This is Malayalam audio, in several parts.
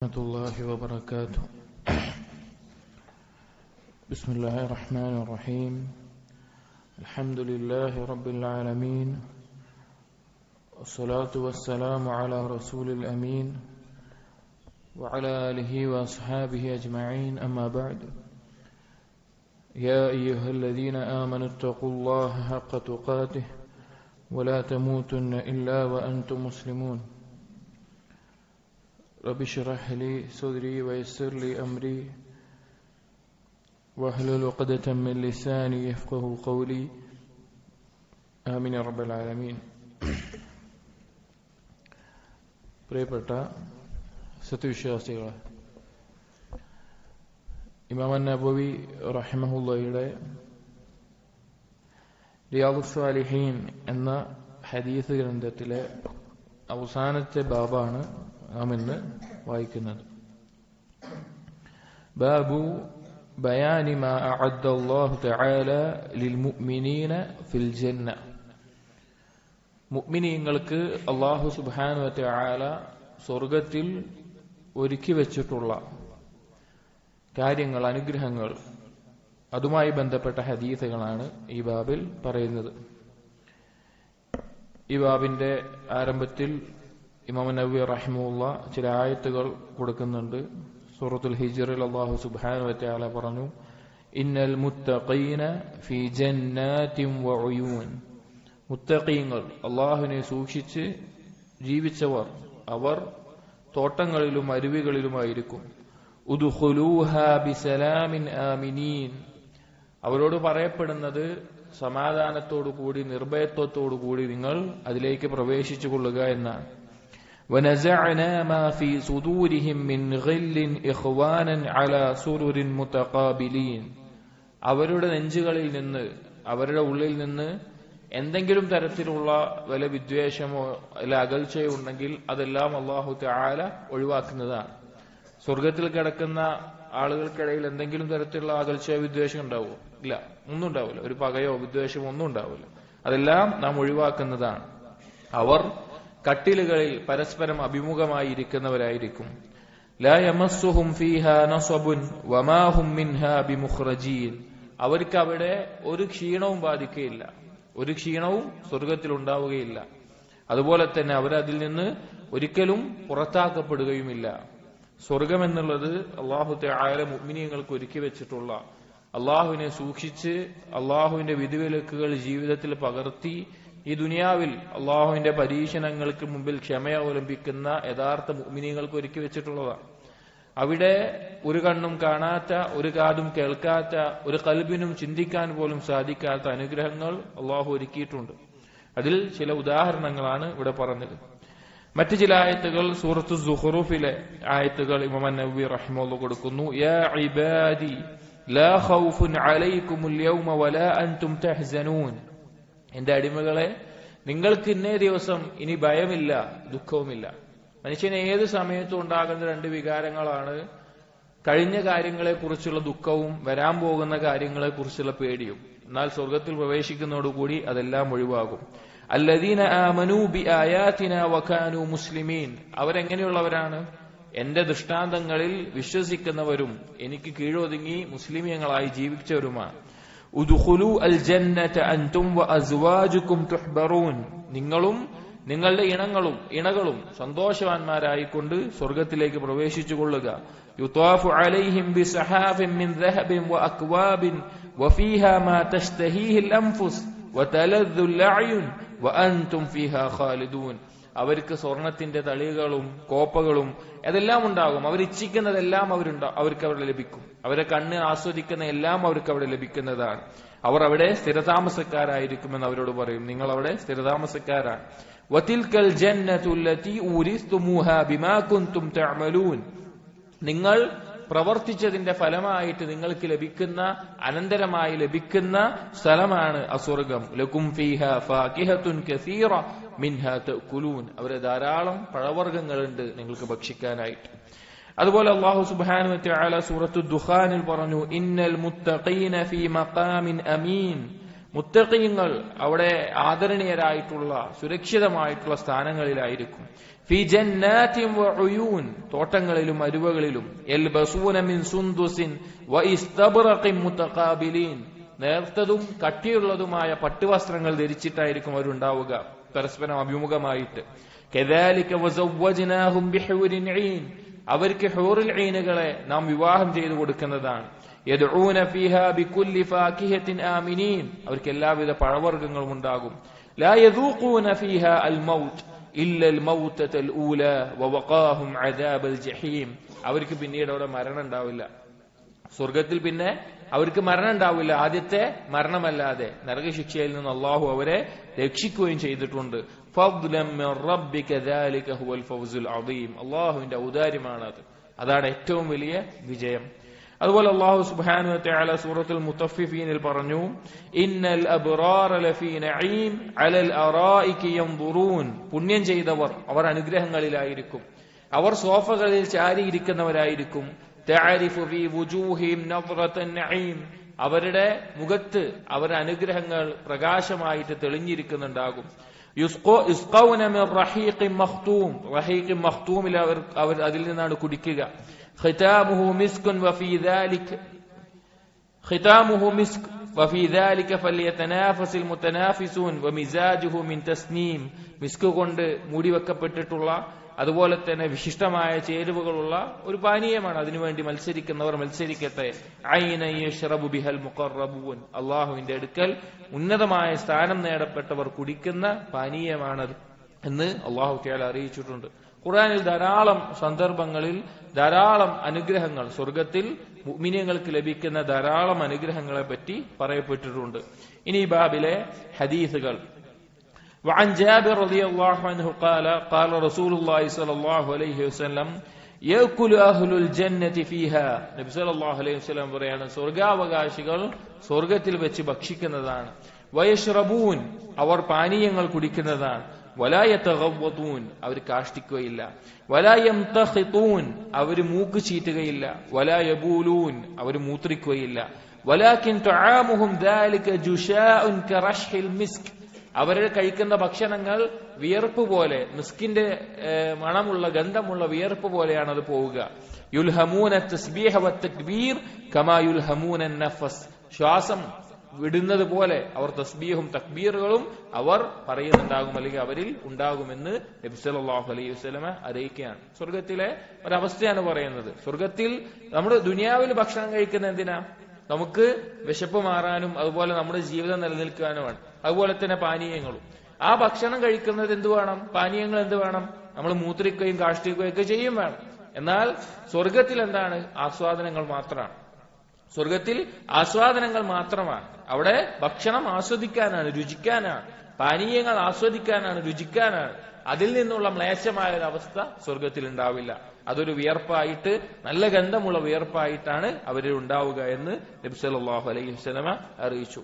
ورحمة الله وبركاته. بسم الله الرحمن الرحيم. الحمد لله رب العالمين، والصلاة والسلام على رسول الأمين وعلى آله وأصحابه أجمعين، أما بعد. يا أيها الذين آمنوا اتقوا الله حق تقاته ولا تموتن إلا وأنتم مسلمون. رب اشرح لي صدري ويسر لي أمري واحلل عقدة من لساني يفقهوا قولي، آمين يا رب العالمين. പ്രിയപ്പെട്ട സത്യവിശ്വാസികളെ, ഇമാം നബവി റഹിമഹുള്ളയുടെ റിയാദുസ് സ്വാലിഹീൻ എന്ന ഹദീസ് ഗ്രന്ഥത്തിലെ അവസാനത്തെ ബാബാണ് നാം ഇന്ന് വായിക്കുന്നത്. ബാബു ബയാനി മാ അഅദ്ദല്ലാഹു തആല ലിൽമുഅ്മിനീന ഫിൽ ജന്ന. മുഅ്മിനീങ്ങൾക്ക് അല്ലാഹു സുബ്ഹാനഹു വ തആല സ്വർഗ്ഗത്തിൽ ഒരുക്കി വെച്ചിട്ടുള്ള കാര്യങ്ങൾ, അനുഗ്രഹങ്ങൾ, അതുമായി ബന്ധപ്പെട്ട ഹദീസുകളാണ് ഈ ബാബിൽ പറയുന്നത്. ഈ ബാബിന്റെ ആരംഭത്തിൽ ഇമാം നബവി റഹിമഹുള്ള ചില ആയത്തുകൾ കൊടുക്കുന്നുണ്ട്. സൂറത്തുൽ ഹിജ്റിൽ അല്ലാഹു സുബ്ഹാനഹു വ തആല പറഞ്ഞു, ഇന്നൽ മുത്തഖീന ഫീ ജന്നാതിൻ വഉയൂൻ. മുത്തഖീങ്ങൾ, അല്ലാഹുവിനെ സൂക്ഷിച്ച് ജീവിച്ചവർ, അവർ തോട്ടങ്ങളിലും അരുവികളിലുമായിരിക്കും. ഉദ്ഖുലൂഹാ ബിസലാമിൻ ആമിനീൻ. അവരോട് പറയപ്പെടുന്നത് സമാധാനത്തോടുകൂടി, നിർഭയത്വത്തോടുകൂടി നിങ്ങൾ അതിലേക്ക് പ്രവേശിച്ചു കൊള്ളുക എന്നാണ്. وَنَزَعْنَا مَا فِي صُدُورِهِمْ مِنْ غِلٍّ إِخْوَانًا عَلَى سُرُرٍ مُتَقَابِلِينَ. അവരുടെ നെഞ്ചുകളിൽ നിന്ന്, അവരുടെ ഉള്ളിൽ നിന്ന് എന്തെങ്കിലും തരത്തിലുള്ള വല്ല വിദ്വേഷമോ അല്ല അകൽച്ചയോ ഉണ്ടെങ്കിൽ അതെല്ലാം അല്ലാഹു തആല ഒഴിവാക്കുന്നതാണ്. സ്വർഗത്തിൽ കിടക്കുന്ന ആളുകൾക്കിടയിൽ എന്തെങ്കിലും തരത്തിലുള്ള അകൽച്ചയോ വിദ്വേഷം ഉണ്ടാവുമോ? ഇല്ല, ഒന്നും ഉണ്ടാവില്ല. ഒരു പകയോ വിദ്വേഷമോ ഒന്നും ഉണ്ടാവില്ല. അതെല്ലാം നാം ഒഴിവാക്കുന്നതാണ്. അവർ കട്ടിലുകളിൽ പരസ്പരം അഭിമുഖമായിരിക്കുന്നവരായിരിക്കും. ലാ യമസ്സുഹും ഫീഹാ നസബുൻ വമാ ഹും മിൻഹാ ബിമുഖ്റജീൻ. അവർക്ക് അവിടെ ഒരു ക്ഷീണവും ബാധിക്കുകയില്ല, ഒരു ക്ഷീണവും സ്വർഗത്തിൽ ഉണ്ടാവുകയില്ല. അതുപോലെ തന്നെ അവരതിൽ നിന്ന് ഒരിക്കലും പുറത്താക്കപ്പെടുകയുമില്ല. സ്വർഗം എന്നുള്ളത് അല്ലാഹു തആല മുഅ്മിനീങ്ങൾക്ക് ഒരുക്കി വെച്ചിട്ടുള്ള, അല്ലാഹുവിനെ സൂക്ഷിച്ച് അല്ലാഹുവിന്റെ വിധിവിലക്കുകൾ ജീവിതത്തിൽ പകർത്തി ഈ ദുനിയാവിൽ അല്ലാഹുവിന്റെ പരീക്ഷണങ്ങൾക്ക് മുമ്പിൽ ക്ഷമ അവലംബിക്കുന്ന യഥാർത്ഥ മുഅ്മിനീങ്ങൾക്ക് ഒരുക്കി വെച്ചിട്ടുള്ളതാണ്. അവിടെ ഒരു കണ്ണും കാണാത്ത, ഒരു കാതും കേൾക്കാത്ത, ഒരു ഖൽബിനും ചിന്തിക്കാൻ പോലും സാധിക്കാത്ത അനുഗ്രഹങ്ങൾ അല്ലാഹു ഒരുക്കിയിട്ടുണ്ട്. അതിൽ ചില ഉദാഹരണങ്ങളാണ് ഇവിടെ പറഞ്ഞത്. മറ്റു ചില ആയത്തുകൾ, സൂറത്തു സുഖ്റൂഫിലെ ആയത്തുകൾ ഇമാം നബവി റഹിമഹുല്ലാഹ് കൊടുക്കുന്നു. യാ ഇബാദി ലാ ഖൗഫുൻ അലൈക്കുമുൽ യൗമ വലാ അൻതും തഹ്സനൂൻ. എന്റെ അടിമകളെ, നിങ്ങൾക്ക് ഇന്നേ ദിവസം ഇനി ഭയമില്ല, ദുഃഖവുമില്ല. മനുഷ്യന് ഏത് സമയത്തും ഉണ്ടാകുന്ന രണ്ട് വികാരങ്ങളാണ് കഴിഞ്ഞ കാര്യങ്ങളെക്കുറിച്ചുള്ള ദുഃഖവും വരാൻ പോകുന്ന കാര്യങ്ങളെക്കുറിച്ചുള്ള പേടിയും. എന്നാൽ സ്വർഗത്തിൽ പ്രവേശിക്കുന്നതോടുകൂടി അതെല്ലാം ഒഴിവാകും. അല്ലദീന ആമനൂ ബിആയാതിനാ വകാനൂ മുസ്ലിമീൻ. അവരെങ്ങനെയുള്ളവരാണ്? എന്റെ ദൃഷ്ടാന്തങ്ങളിൽ വിശ്വസിക്കുന്നവരും എനിക്ക് കീഴൊതുങ്ങി മുസ്ലിമീങ്ങളായി ജീവിച്ചവരുമാണ്. ഉദ്ഖുലൂ അൽ ജന്നത അൻതും വഅസ്വാജുകും തുഹ്ബറൂൻ. നിങ്ങളും നിങ്ങളുടെ ഇണകളും സന്തോഷവാന്മാരായിക്കൊണ്ട് സ്വർഗത്തിലേക്ക് പ്രവേശിച്ചു കൊള്ളുക. യുത്വാഫു അലൈഹിം ബിസഹാഫിൻ മിൻ ദഹബിൻ വഅക്വാബിൻ വഫീഹാ മാ തശ്തഹീഹിൽ അൻഫുസ് വതലദ്ദുൽ അയുൻ വഅൻതും ഫീഹാ ഖാലിദൂൻ. അവർക്ക് സ്വർണത്തിന്റെ തളികകളും കോപ്പകളും അതെല്ലാം ഉണ്ടാകും. അവരിച്ഛിക്കുന്നതെല്ലാം അവർക്ക് അവിടെ ലഭിക്കും. അവരെ കണ്ണ് ആസ്വദിക്കുന്ന എല്ലാം അവർക്ക് അവിടെ ലഭിക്കുന്നതാണ്. അവർ അവിടെ സ്ഥിരതാമസക്കാരായിരിക്കുമെന്ന് അവരോട് പറയും. നിങ്ങൾ അവിടെ സ്ഥിരതാമസക്കാരാണ്. വതിൽകൽ ജന്നതു ലതി ഊരിസ്തുമൂഹാ ബിമാ കുൻതും തഅമലൂൻ. നിങ്ങൾ പ്രവർത്തിച്ചതിന്റെ ഫലമായിട്ട് നിങ്ങൾക്ക് ലഭിക്കുന്ന, അനന്തരമായി ലഭിക്കുന്ന സ്ഥലമാണ് അസ്വർഗം. ലകും ഫീഹാ ഫാകിഹത്തുൻ കസീറ മിൻഹാ തഅകുലൂൻ. അവരെ ധാരാളം പഴവർഗ്ഗങ്ങളുണ്ട് നിങ്ങൾക്ക് ഭക്ഷിക്കാനായിട്ട്. അതുപോലെ അല്ലാഹു സുബ്ഹാനഹു വ തആല സൂറത്തു ദുഖാനിൽ പറഞ്ഞു, ഇന്നൽ മുത്തഖീന ഫീ മഖാമിൻ അമീൻ. മുത്തഖീങ്ങൾ അവിടെ ആദരണീയരായിട്ടുള്ള, സുരക്ഷിതമായിട്ടുള്ള സ്ഥാനങ്ങളിലായിരിക്കും. ഫി ജന്നാതിൻ വഉയൂൻ, തോട്ടങ്ങളിലും അരുവകളിലും, യൽബസൂന മിൻ സുന്ദുസിൻ വഇസ്തബ്റഖിൻ മുതഖാബിലീൻ, നേർത്തതും കട്ടിയുള്ളതുമായ പട്ടുവസ്ത്രങ്ങൾ ധരിച്ചിട്ടായിരിക്കും അവരുണ്ടാവുക, പരസ്പരം അഭിമുഖമായിട്ട്. കദാലിക വസവ്വജ്നാഹും ബിഹൂരിൻ ഈൻ, അവർക്ക് ഹൂറുൽ ഈനുകളെ നാം വിവാഹം ചെയ്തു കൊടുക്കുന്നതാണ്. യദ്ഊന ഫീഹാ ബികുല്ലി ഫാകിഹത്തിൻ ആമിനീൻ, അവർക്ക് എല്ലാവിധ പഴവർഗ്ഗങ്ങളും ഉണ്ടാകും. ലാ യദൂഖൂന ഫീഹാ അൽ മൗത്ത് ഇല്ലൽ മൗതത്തൽ ഊലാ വവഖാഹും അദാബൽ ജഹീം, അവർക്ക് പിന്നീട് അവിടെ മരണം ഉണ്ടാവില്ല. സ്വർഗത്തിൽ പിന്നെ അവർക്ക് മരണം ഉണ്ടാവില്ല, ആദ്യത്തെ മരണമല്ലാതെ. നരകശിക്ഷയിൽ നിന്ന് അള്ളാഹു അവരെ രക്ഷിക്കുകയും ചെയ്തിട്ടുണ്ട്. ഫദ്ലൻ മിർ റബ്ബിക ദാലിക ഹുവൽ ഫൗസുൽ അദീം, അള്ളാഹുവിന്റെ ഔദാര്യമാണത്, അതാണ് ഏറ്റവും വലിയ വിജയം. അതുപോലെ അല്ലാഹു സുബ്ഹാനഹു വ തആല സൂറത്തുൽ മുത്തഫിഫീനിൽ പറഞ്ഞു, ഇന്നൽ അബ്റാറ ലഫീ നഈം അലൽ അറായികി യൻദുറൂൻ, പുണ്യം ചെയ്തവർ അവർ അനുഗ്രഹങ്ങളിലായിരിക്കും, അവർ സോഫകളിൽ ചാരിയിരിക്കുന്നവരായിരിക്കും. തഅരിഫു ഫീ വുജൂഹിഹിം നദ്റത്തൻ നഈം, അവരുടെ മുഖത്ത് അവരുടെ അനുഗ്രഹങ്ങൾ പ്രകാശമായിട്ട് തെളിഞ്ഞിരിക്കുന്നുണ്ടാകും. യുസ്ഖൗന മിർ റഹീഖിൻ മഖ്തൂം, റഹീഖിൻ മഖ്തൂമിൽ അവർ അതിൽ നിന്നാണ് കുടിക്കുക. ختامه مسك وفي ذلك فليتنافس المتنافسون ومزاجه من تسنيم, മിസ്ക് കൊണ്ട് മൂടിവെക്കപ്പെട്ടിട്ടുള്ള അതുപോലെ തന്നെ വിശിഷ്ടമായ ചേരുവകളുള്ള ഒരു പാനീയമാണ്, അതിനുവേണ്ടി മത്സരിക്കുന്നവർ മത്സരിക്കട്ടെ. ഐന യശ്റബു ബിഹൽ മുഖറബൂൻ, അല്ലാഹുവിന്റെ അടുക്കൽ ഉന്നതമായ സ്ഥാനം നേടപ്പെട്ടവർ കുടിക്കുന്ന പാനീയമാണത് എന്ന് അല്ലാഹു തആല അറിയിച്ചിട്ടുണ്ട്. ഖുർആനിൽ ധാരാളം സന്ദർഭങ്ങളിൽ ധാരാളം അനുഗ്രഹങ്ങൾ, സ്വർഗത്തിൽ മുഅ്മിനീങ്ങൾക്ക് ലഭിക്കുന്ന ധാരാളം അനുഗ്രഹങ്ങളെ പറ്റി പറയപ്പെട്ടിട്ടുണ്ട്. ഇനി ബാബിലെ ഹദീസുകൾ. وعن جابر رضي الله عنه قال قال رسول الله صلى الله عليه وسلم يأكل أهل الجنة فيها, നബി സല്ലല്ലാഹു അലൈഹി വസല്ലം പറയാണ്, സ്വർഗാവകാശികൾ സ്വർഗത്തിൽ വെച്ച് ഭക്ഷിക്കുന്നതാണ്. വയശ്റബൂൻ, അവർ പാനീയങ്ങൾ കുടിക്കുന്നതാണ്. വലാ യതഗവ്വതൂൻ, അവർ കാഷ്ടിക്കുകയില്ല. വലാ യംതഖിതൂൻ, അവർ മൂക്ക് ചീറ്റുകയില്ല. വലാ യബൂലൂൻ, അവർ മൂത്രിക്കുകയില്ല. വലാകിൻ തുആമുഹും ദാലിക ജുശാഉൻ കറഷ്ഹിൽ മിസ്ക്, അവർ കഴിക്കുന്ന ഭക്ഷണങ്ങൾ വിയർപ്പ് പോലെ, മിസ്കിന്റെ മണമുള്ള ഗന്ധമുള്ള വിയർപ്പ് പോലെയാണ് അത് പോവുക. യുൽഹമൂന തസ്ബീഹ വത്തക്ബീർ കമാ യുൽഹമൂന നഫസ്, ശ്വാസം വിടുന്നത് പോലെ അവർ തസ്ബീഹും തക്ബീറുകളും അവർ പറയുന്നുണ്ടാകും, അല്ലെങ്കിൽ അവരിൽ ഉണ്ടാകുമെന്ന് നബി സല്ലല്ലാഹു അലൈഹി വസല്ലമ അറിയിക്കുകയാണ്. സ്വർഗത്തിലെ ഒരവസ്ഥയാണ് പറയുന്നത്. സ്വർഗത്തിൽ നമ്മുടെ ദുനിയാവിൽ ഭക്ഷണം കഴിക്കുന്ന എന്തിനാ? നമുക്ക് വിശപ്പ് മാറാനും അതുപോലെ നമ്മുടെ ജീവിതം നിലനിൽക്കാനുമാണ്. അതുപോലെ തന്നെ പാനീയങ്ങളും. ആ ഭക്ഷണം കഴിക്കുന്നത് എന്ത് വേണം? പാനീയങ്ങൾ എന്ത് വേണം? നമ്മൾ മൂത്രിക്കുകയും കാഷ്ടിക്കുകയും ഒക്കെ ചെയ്യും വേണം. എന്നാൽ സ്വർഗത്തിൽ എന്താണ്? ആസ്വാദനങ്ങൾ മാത്രമാണ്. സ്വർഗത്തിൽ ആസ്വാദനങ്ങൾ മാത്രമാണ്. അവിടെ ഭക്ഷണം ആസ്വദിക്കാനാണ്, രുചിക്കാനാണ്. പാനീയങ്ങൾ ആസ്വദിക്കാനാണ്, രുചിക്കാനാണ്. അതിൽ നിന്നുള്ള മ്ലേച്ഛമായ ഒരു അവസ്ഥ സ്വർഗത്തിൽ ഉണ്ടാവില്ല. അതൊരു വിയർപ്പായിട്ട്, നല്ല ഗന്ധമുള്ള വിയർപ്പായിട്ടാണ് അവരിൽ ഉണ്ടാവുക എന്ന് നബി സല്ലല്ലാഹു അലൈഹി വസല്ലമ അറിയിച്ചു.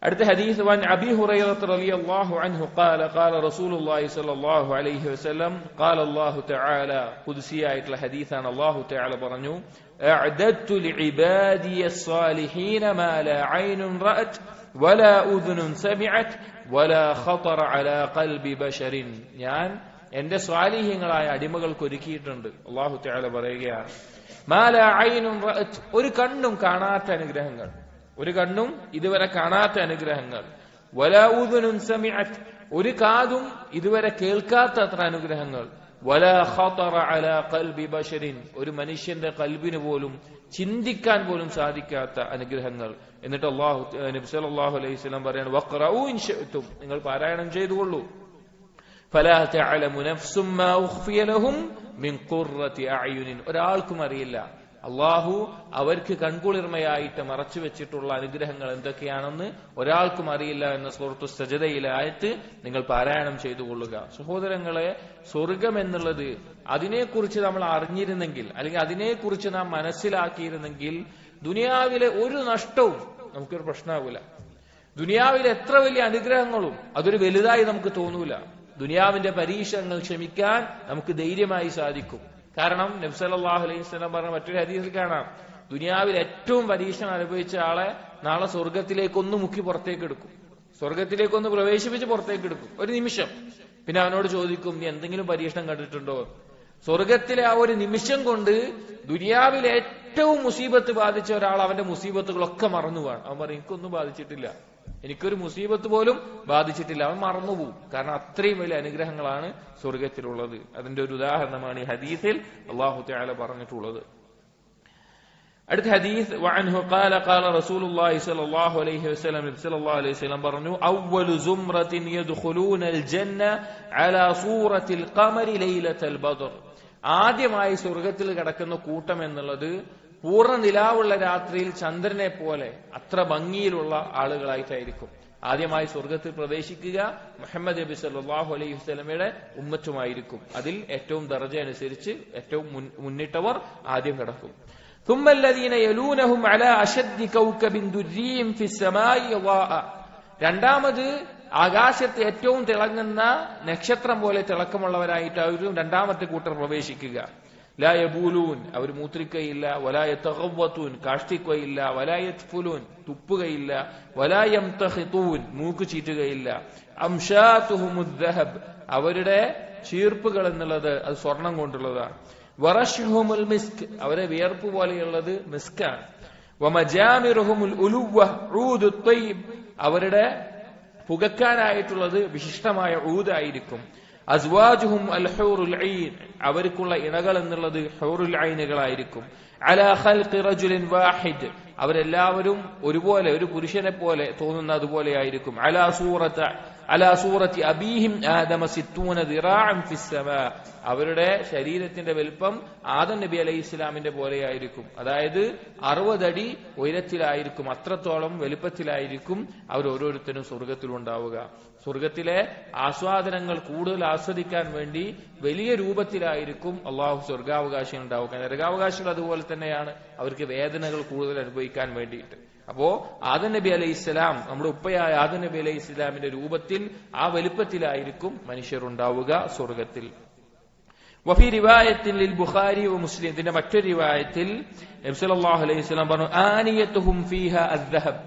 അടുത്ത ഹദീസ്, വൻ അബീ ഹുറൈറ റളിയല്ലാഹു അൻഹു ഖാല ഖാല റസൂലുള്ളാഹി സ്വല്ലല്ലാഹു അലൈഹി വസല്ലം ഖാല അല്ലാഹു തആല, ഖുദ്സിയായിട്ടുള്ള ഹദീസാണ്. അല്ലാഹു തആല പറഞ്ഞു, അഅദത്തു ലിഇബാദിയ സ്സാലിഹീന മാ ലാ ഐനുൻ റഅത് വലാ ഉദ്നുൻ സമിഅത് വലാ ഖതറ അലാ ഖൽബി ബശരിൻ, ഞാൻ എന്റെ സ്വാലിഹീങ്ങളായ അടിമകൾക്ക് ഒരുക്കിയിട്ടുണ്ട്. അല്ലാഹു തആല പറയുകയാണ്, മാ ലാ ഐനുൻ റഅത്, ഒരു കണ്ണും കാണാത്ത അനുഗ്രഹങ്ങൾ, ഒരു കണ്ണും ഇതുവരെ കാണാത്ത അനുഗ്രഹങ്ങൾ. വലാ ഉദ്നുൻ സമിഅത്, ഒരു കാതും ഇതുവരെ കേൾക്കാത്ത അത്ര അനുഗ്രഹങ്ങൾ. വലാ ഖതറ അലാ ഖൽബി ബശരിൻ, ഒരു മനുഷ്യന്റെ ഖൽബിന് പോലും ചിന്തിക്കാൻ പോലും സാധിക്കാത്ത അനുഗ്രഹങ്ങൾ. എന്നിട്ട് നബി സല്ലല്ലാഹു അലൈഹി വസല്ലം പറയാണ്, വഖറഊ ഇൻ ശിഅ്തും, നിങ്ങൾ പാരായണം ചെയ്തുകൊള്ളൂ. ഫലാ തഅലമു നഫ്സും മാ ഉഖ്ഫിയ ലഹും മിൻ ഖുർറത്തി അഅ്യുനിൻ, ഒരാൾക്കും അറിയില്ല അള്ളാഹു അവർക്ക് കൺകുളിർമയായിട്ട് മറച്ചു വെച്ചിട്ടുള്ള അനുഗ്രഹങ്ങൾ എന്തൊക്കെയാണെന്ന് ഒരാൾക്കും അറിയില്ല എന്ന സൂറത്തു സജദയിലെ ആയത്ത് നിങ്ങൾ പാരായണം ചെയ്തുകൊള്ളുക. സഹോദരങ്ങളെ, സ്വർഗം എന്നുള്ളത് അതിനെക്കുറിച്ച് നമ്മൾ അറിഞ്ഞിരുന്നെങ്കിൽ, അല്ലെങ്കിൽ അതിനെക്കുറിച്ച് നാം മനസ്സിലാക്കിയിരുന്നെങ്കിൽ ദുനിയാവിലെ ഒരു നഷ്ടവും നമുക്കൊരു പ്രശ്നമാവില്ല. ദുനിയാവിലെ എത്ര വലിയ അനുഗ്രഹങ്ങളും അതൊരു വലുതായി നമുക്ക് തോന്നൂല. ദുനിയാവിന്റെ പരീക്ഷണങ്ങൾ ക്ഷമിക്കാൻ നമുക്ക് ധൈര്യമായി സാധിക്കും. കാരണം നബി സല്ലല്ലാഹു അലൈഹി വസല്ലം പറഞ്ഞ മറ്റൊരു ഹദീസിൽ കാണാം, ദുനിയാവിൽ ഏറ്റവും പരീക്ഷണം അനുഭവിച്ച ആളെ നാളെ സ്വർഗത്തിലേക്കൊന്ന് മുക്കി പുറത്തേക്ക് എടുക്കും, സ്വർഗത്തിലേക്കൊന്ന് പ്രവേശിപ്പിച്ച് പുറത്തേക്ക് എടുക്കും. ഒരു നിമിഷം പിന്നെ അവനോട് ചോദിക്കും, നീ എന്തെങ്കിലും പരീക്ഷണം കണ്ടിട്ടുണ്ടോ? സ്വർഗത്തിലെ ആ ഒരു നിമിഷം കൊണ്ട് ദുനിയാവിലെ ഏറ്റവും മുസീബത്ത് ബാധിച്ച ഒരാൾ അവന്റെ മുസീബത്തുകളൊക്കെ മറന്നു പോവാണ്. അവൻ പറയും, എനിക്കൊന്നും ബാധിച്ചിട്ടില്ല, എനിക്കൊരു മുസീബത്ത് പോലും ബാധിച്ചിട്ടില്ല. അവൻ മറന്നുപോകും. കാരണം അത്രയും വലിയ അനുഗ്രഹങ്ങളാണ് സ്വർഗത്തിലുള്ളത്. അതിന്റെ ഒരു ഉദാഹരണമാണ് ഈ ഹദീസിൽ അല്ലാഹു തആല പറഞ്ഞിട്ടുള്ളത്. അടുത്ത ഹദീസ്, വഅൻഹു ഖാല ഖാല റസൂലുള്ളാഹി സ്വല്ലല്ലാഹു അലൈഹി വസല്ലം, നബി സല്ലല്ലാഹു അലൈഹി വസല്ലം പറഞ്ഞു, അവ്വലു സുംറത്തിൻ യദ്ഖുലൂനൽ ജന്ന അലാ സൂറത്തിൽ ഖമരി ലൈലത്തുൽ ബദർ. ആദ്യമായി സ്വർഗത്തിൽ കടക്കുന്ന കൂട്ടം എന്നുള്ളത് പൂർണ്ണ നിലാവുള്ള രാത്രിയിൽ ചന്ദ്രനെ പോലെ അത്ര ഭംഗിയിലുള്ള ആളുകളായിട്ടായിരിക്കും ആദ്യമായി സ്വർഗത്തിൽ പ്രവേശിക്കുക. മുഹമ്മദ് നബി സല്ലല്ലാഹു അലൈഹി വസല്ലമയുടെ ഉമ്മത്തുമായിരിക്കും. അതിൽ ഏറ്റവും ദർജ അനുസരിച്ച് ഏറ്റവും മുന്നിട്ടവർ ആദ്യം കടക്കും. ثم الذين يلونهم على أشد كوكب دري في السماء ضاء. രണ്ടാമത് ആകാശത്ത് ഏറ്റവും തിളങ്ങുന്ന നക്ഷത്രം പോലെ തിളക്കമുള്ളവരായിട്ടായിരുന്നു രണ്ടാമത്തെ കൂട്ടർ പ്രവേശിക്കുക. ലാ യബൂലൂൻ, അവർ മൂത്രിക്കയില്ല. വലാ യതഗവ്വതൂൻ, കാഷ്ടിക്കുകയില്ല. വലാ യത്ഫുലൂൻ, തുപ്പുകയില്ല. വലാ യംതഖിതൂൻ, മൂക്ക് ചീറ്റുകയില്ല. അംശാതുഹുമുദ് ദഹബ്, അവരുടെ ചീർപ്പുകൾ എന്നുള്ളത് അത് സ്വർണം കൊണ്ടുള്ളതാണ്. വറഷ്ഹുമുൽ മിസ്ക്, അവരെ വിയർപ്പ് പോലെയുള്ളത് മിസ്കാണ്. വമജാമിറുഹുമുൽ ഉലുവ ഊദുത് ത്വയ്യിബ്, അവരുടെ പുകക്കാനായിട്ടുള്ളത് വിശിഷ്ടമായ ഊദായിരിക്കും. അസ്വാജുഹും അൽ ഹൂറുൽ ഐൻ, അവർക്കുള്ള ഇണകൾ എന്നുള്ളത് ഹൂറുൽ ഐനുകളായിരിക്കും. അലാ ഖൽഖി റജുലിൻ വാഹിദ്, അവരെല്ലാവരും ഒരുപോലെ ഒരു പുരുഷനെ പോലെ തോന്നുന്ന അതുപോലെയായിരിക്കും. അലാ സൂറത്തി അബീഹിം ആദമ 60 ദിറാഅൻ ഫിസ് സമാ, അവരുടെ ശരീരത്തിന്റെ വലിപ്പം ആദം നബി അലൈഹി ഇസ്ലാമിന്റെ പോലെയായിരിക്കും. അതായത് 60 അടി ഉയരത്തിലായിരിക്കും, അത്രത്തോളം വലിപ്പത്തിലായിരിക്കും അവർ ഓരോരുത്തരും സ്വർഗത്തിലുണ്ടാവുക. സ്വർഗത്തിലെ ആസ്വാദനങ്ങൾ കൂടുതൽ ആസ്വദിക്കാൻ വേണ്ടി വലിയ രൂപത്തിലായിരിക്കും അള്ളാഹു സ്വർഗാവകാശികൾ ഉണ്ടാവുക. നരകാവകാശികൾ അതുപോലെ തന്നെയാണ്, അവർക്ക് വേദനകൾ കൂടുതൽ അനുഭവിക്കാൻ വേണ്ടിയിട്ട്. അപ്പോ ആദം നബി അലൈഹി ഇസ്ലാം, നമ്മുടെ ഉപ്പയായ ആദം നബി അലൈഹി ഇസ്ലാമിന്റെ രൂപത്തിൽ ആ വലിപ്പത്തിലായിരിക്കും മനുഷ്യർ ഉണ്ടാവുക സ്വർഗത്തിൽ. വഫി റിവായത്തിൽ ലിൽ ബുഖാരി വ മുസ്ലിം, ഇതിന്റെ മറ്റൊരു റിവായത്തിൽ നബി സല്ലല്ലാഹു അലൈഹി വസല്ലം പറഞ്ഞു, ആനിയതുഹും ഫീഹാ അദ്ദഹബ്,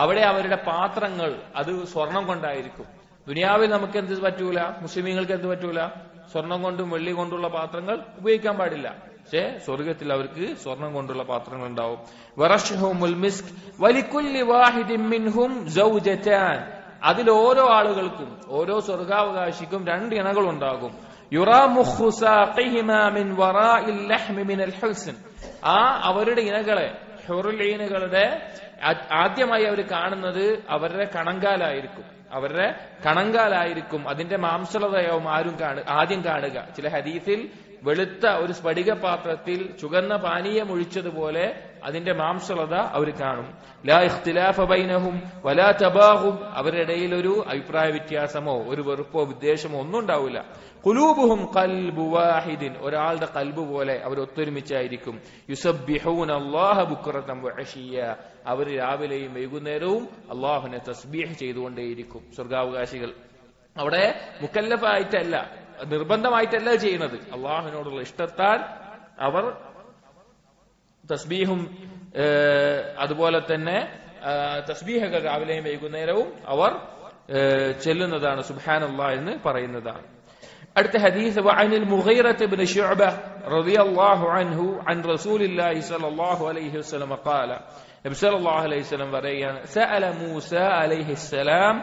അവിടെ അവരുടെ പാത്രങ്ങൾ അത് സ്വർണം കൊണ്ടായിരിക്കും. ദുനിയാവിൽ നമുക്ക് എന്ത് പറ്റൂല, മുസ്ലിമീങ്ങൾക്ക് എന്ത് പറ്റൂല, സ്വർണം കൊണ്ടും വെള്ളി കൊണ്ടുള്ള പാത്രങ്ങൾ ഉപയോഗിക്കാൻ പാടില്ല. പക്ഷേ സ്വർഗത്തിൽ അവർക്ക് സ്വർണം കൊണ്ടുള്ള പാത്രങ്ങൾ ഉണ്ടാവും. വറഷ്ഹുമുൽ മിസ്ക് വലികുല്ലി വാഹിദിൻ മിൻഹും സൗജതാൻ, അതിൽ ഓരോ ആളുകൾക്കും ഓരോ സ്വർഗാവകാശിക്കും 2 ഇണകൾ ഉണ്ടാകും. യുറാ മുഖ്ഖു സാഖിഹിമാ മിൻ വറാഇൽ ലഹ്മി മിനൽ ഹുസ്ൻ, ആ അവരുടെ ഇണകളെ ഹൂറുൽ ഐനുകളുടെ ആദ്യമായി അവർ കാണുന്നത് അവരുടെ കണങ്കാലായിരിക്കും. അതിന്റെ മാംസളതയാവും ആദ്യം കാണുക. ചില ഹദീസിൽ വെളുത്ത ഒരു സ്ഫടിക പാത്രത്തിൽ ചുവന്ന പാനീയം ഒഴിച്ചതുപോലെ അതിന്റെ മാംസളത അവർ കാണും. ലാ ഇഖ്തിലാഫ ബൈനഹും വലാ തബാഹും, അവരുടെ ഇടയിൽ ഒരു അഭിപ്രായ വ്യത്യാസമോ ഒരു വെറുപ്പോ വിദ്വേഷമോ ഒന്നും ഉണ്ടാവില്ല. ഖുലൂബുഹും ഖൽബു വാഹിദിൻ, ഒരാളുടെ ഖൽബ് പോലെ അവർ ഒത്തൊരുമിച്ചായിരിക്കും. യുസബ്ബിഹൂന അല്ലാഹ ബുക്റതൻ വഅശിയ, അവർ രാവിലെയും വൈകുന്നേരവും അല്ലാഹുവിനെ തസ്ബീഹ് ചെയ്തുകൊണ്ടേയിരിക്കും സ്വർഗാവകാശികൾ. അവിടെ മുക്കല്ലഫായിട്ടല്ല, നിർബന്ധമായിട്ടല്ല ചെയ്യുന്നത്, അള്ളാഹുവിനോടുള്ള ഇഷ്ടത്താൽ അവർ തസ്ബീഹും അതുപോലെ തന്നെ തസ്ബീഹകൾ രാവിലെയും വൈകുന്നേരവും അവർ ചെല്ലുന്നതാണ്, സുബ്ഹാനല്ലാഹ് എന്ന് പറയുന്നതാണ്. അടുത്ത ഹദീസ്, വഅനിൽ മുഗീറത്ത് ഇബ്നു ശുഅബ റളിയല്ലാഹു അൻഹു അൻ റസൂലില്ലാഹി സ്വല്ലല്ലാഹു അലൈഹി വസല്ലം ഖാല, നബി സല്ലല്ലാഹു അലൈഹി വസല്ലം പറയുകയാണ്, സഅല മൂസ അലൈഹിസ്സലാം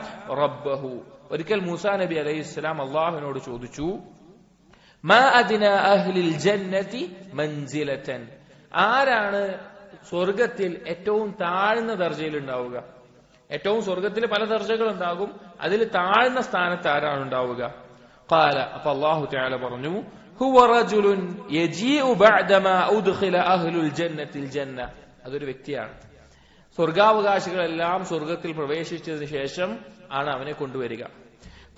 റബ്ബഹു, ഒരിക്കൽ മൂസാ നബി അലൈഹിസ്സലാം അല്ലാഹുവിനോട് ചോദിച്ചു, മാ അദ്നാ അഹ്ലിൽ ജന്നതി മൻസിലതൻ, ആരാണ് സ്വർഗത്തിൽ ഏറ്റവും താഴ്ന്ന ദർജയിൽ ഉണ്ടാവുക? ഏറ്റവും സ്വർഗത്തിൽ പല ദർജകൾ ഉണ്ടാകും, അതിൽ താഴ്ന്ന സ്ഥാനത്ത് ആരാണ് ഉണ്ടാവുക? ഖാല, അപ്പോൾ അല്ലാഹു തആല പറഞ്ഞു, ഹുവ റജുലുൻ യജീഉ ബഅദമാ ഉദ്ഖില അഹ്ലുൽ ജന്നത്തിൽ ജന്ന, അതൊരു വ്യക്തിയാണ്. സ്വർഗാവകാശികളെല്ലാം സ്വർഗത്തിൽ പ്രവേശിച്ചതിന് ശേഷം ആണ് അവനെ കൊണ്ടുവരിക.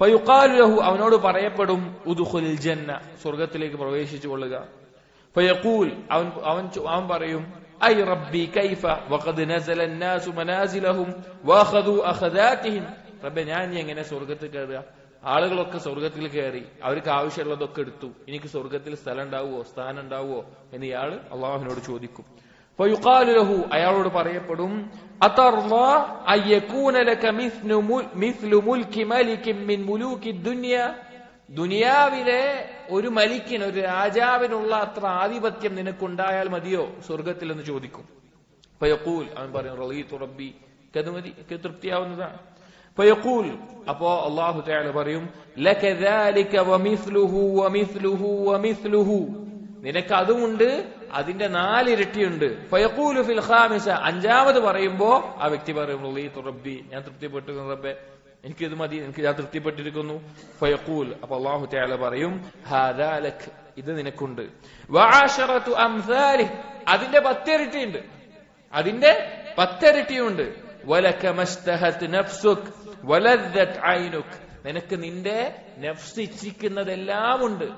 ഫയുഖാലു ലഹു, അവനോട് പറയപ്പെടും, ഉദ്ഖുലിൽ ജന്ന, സ്വർഗത്തിലേക്ക് പ്രവേശിച്ചു കൊള്ളുക. ഫയഖൂൽ, അവൻ പറയും, ഐ റബ്ബി കൈഫ വഖദ് നസല الناس മനാസിലഹും വഅഖദു അഖദാതിഹിം, റബ്ബേ ഞാൻ എങ്ങനെ സ്വർഗത്തിൽ കയറുക? ആളുകളൊക്കെ സ്വർഗത്തിൽ കയറി, അവർക്ക് ആവശ്യമുള്ളതൊക്കെ എടുത്തു, എനിക്ക് സ്വർഗത്തിൽ സ്ഥലം ഉണ്ടാവുമോ, സ്ഥാനം ഉണ്ടാവുമോ എന്ന് ഇയാൾ അള്ളാഹുവിനോട് ചോദിക്കും. ഫയുഖാലു ലഹു, അയാളോട് പറയപ്പെടും, അതർളാ അയ്യകൂന ലക മിസ്ലു മുൽകി മലികിൻ മിൻ മുലൂകി ദുനിയ, ദുനിയാവിലെ ഒരു മലിക്കിന്, ഒരു രാജാവിനുള്ള അത്ര ആധിപത്യം നിനക്കുണ്ടായാൽ മതിയോ സ്വർഗത്തിൽ എന്ന് ചോദിക്കും. ഫയഖൂൽ, അവൻ പറയും റളീതു റബ്ബി, അത് മതി, തൃപ്തിയാവുന്നതാണ്. ഫയഖൂൽ, അപ്പോ അല്ലാഹു തആല പറയും ലകദാലിക വമിസ്ലുഹു വമിസ്ലുഹു വമിസ്ലുഹു, നിനക്ക് അതുമുണ്ട്, അതിന്റെ 4 ഇരട്ടിയുണ്ട്. ഫയഖൂലു ഫിൽ ഖാമിസ, 5ാമത് പറയുമ്പോ ആ വ്യക്തി പറയും റളീതു റബ്ബി, ഞാൻ തൃപ്തിപ്പെട്ടിരിക്കുന്നു റബ്ബേ, എനിക്കിത് മതി, എനിക്ക് ഞാൻ തൃപ്തിപ്പെട്ടിരിക്കുന്നു. ഫയഖൂൽ, അപ്പൊ അല്ലാഹു തആല പറയും ഹാദാ ലക്, ഇത് നിനക്കുണ്ട്. വഅശറതു അംസാലിഹ്, അതിന്റെ 10 ഇരട്ടിയുണ്ട്, അതിന്റെ 10 ഇരട്ടിയുണ്ട്. വലക മസ്തഹത് നഫ്സുക് വലദ്ദത് ഐനുക്, നിനക്ക് നിന്റെ നഫ്സ് ഇച്ഛിക്കുന്നതെല്ലാം ഉണ്ട്,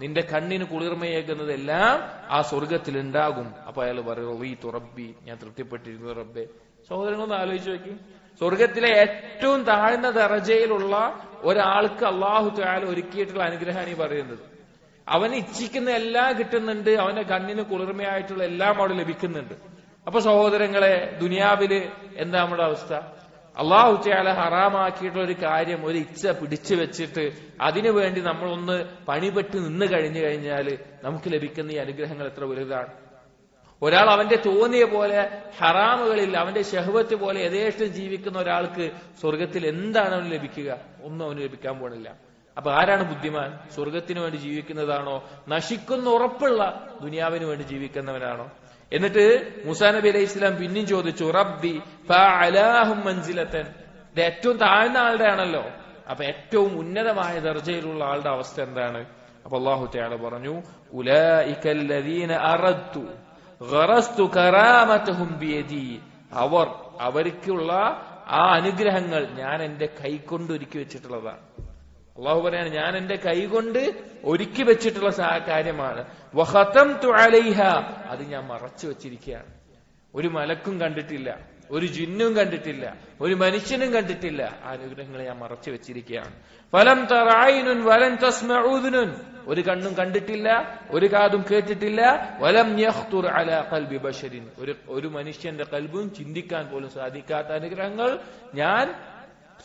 നിന്റെ കണ്ണിന് കുളിർമയേകുന്നതെല്ലാം ആ സ്വർഗത്തിൽ ഉണ്ടാകും. അപ്പൊ അയാൾ പറയും റളീതു റബ്ബി, ഞാൻ തൃപ്തിപ്പെട്ടിരിക്കുന്നു റബ്ബേ. സഹോദരങ്ങളൊന്ന് ആലോചിച്ച് നോക്കി, സ്വർഗത്തിലെ ഏറ്റവും താഴ്ന്ന ദറജയിലുള്ള ഒരാൾക്ക് അല്ലാഹു തആല ഒരുക്കിയിട്ടുള്ള അനുഗ്രഹമാണ് ഈ പറയുന്നത്. അവന് ഇച്ഛിക്കുന്ന എല്ലാം കിട്ടുന്നുണ്ട്, അവന്റെ കണ്ണിന് കുളിർമയായിട്ടുള്ള എല്ലാം അവിടെ ലഭിക്കുന്നുണ്ട്. അപ്പൊ സഹോദരങ്ങളെ, ദുനിയാവില് എന്താ നമ്മുടെ അവസ്ഥ? അല്ലാഹു തആല ഹറാമാക്കിയിട്ടുള്ള ഒരു കാര്യം, ഒരു ഇച്ഛ പിടിച്ചു വെച്ചിട്ട് അതിനു വേണ്ടി നമ്മളൊന്ന് പണിപെട്ട് നിന്ന് കഴിഞ്ഞു കഴിഞ്ഞാൽ നമുക്ക് ലഭിക്കുന്ന ഈ അനുഗ്രഹങ്ങൾ എത്ര വലുതാണ്. ഒരാൾ അവന്റെ തോന്നിയ പോലെ ഹറാമുകളിൽ അവന്റെ ശഹ്വത്ത് പോലെ യഥേഷ്ടം ജീവിക്കുന്ന ഒരാൾക്ക് സ്വർഗത്തിൽ എന്താണ് അവന് ലഭിക്കുക? ഒന്നും അവന് ലഭിക്കാൻ പോണില്ല. അപ്പൊ ആരാണ് ബുദ്ധിമാൻ? സ്വർഗത്തിന് വേണ്ടി ജീവിക്കുന്നതാണോ, നശിക്കുന്ന ഉറപ്പുള്ള ദുനിയാവിന് വേണ്ടി ജീവിക്കുന്നവനാണോ? എന്നിട്ട് മൂസാ നബി അലൈഹി ഇസ്ലാം പിന്നെയും ചോദിച്ചു റബ്ബി ഫഅലാഹും മൻസിലതൻ, ഇത് ഏറ്റവും താഴ്ന്ന ആളുടെ ആണല്ലോ, അപ്പൊ ഏറ്റവും ഉന്നതമായ ദർജയിലുള്ള ആളുടെ അവസ്ഥ എന്താണ്? അപ്പൊ അല്ലാഹു തആല പറഞ്ഞു ഉലൈകല്ലദീന അറദ്തു ഗറസ്തു കറാമതഹും ബിയദി, അവർക്കുള്ള ആ അനുഗ്രഹങ്ങൾ ഞാൻ എന്റെ കൈകൊണ്ട് ഒരുക്കി വെച്ചിട്ടുള്ളതാണ്. അള്ളാഹു പറയാണ് ഞാൻ എന്റെ കൈകൊണ്ട് ഒരുക്കി വെച്ചിട്ടുള്ള കാര്യമാണ്. വഖതംതു അലൈഹ, അത് ഞാൻ മറച്ചു വെച്ചിരിക്കുകയാണ്. ഒരു മലക്കും കണ്ടിട്ടില്ല, ഒരു ജിന്നും കണ്ടിട്ടില്ല, ഒരു മനുഷ്യനും കണ്ടിട്ടില്ല. ആ അനുഗ്രഹങ്ങളെ ഞാൻ മറച്ചു വെച്ചിരിക്കുകയാണ്. ഫലം തറ ഐനുൻ വലൻ തസ്മഉ ഉദ്നുൻ, ഒരു കണ്ണും കണ്ടിട്ടില്ല, ഒരു കാതും കേട്ടിട്ടില്ല. വലം യഖ്തുർ അലാ ഖൽബി ബശരിൻ, ഒരു മനുഷ്യന്റെ കൽബും ചിന്തിക്കാൻ പോലും സാധിക്കാത്ത അനുഗ്രഹങ്ങൾ ഞാൻ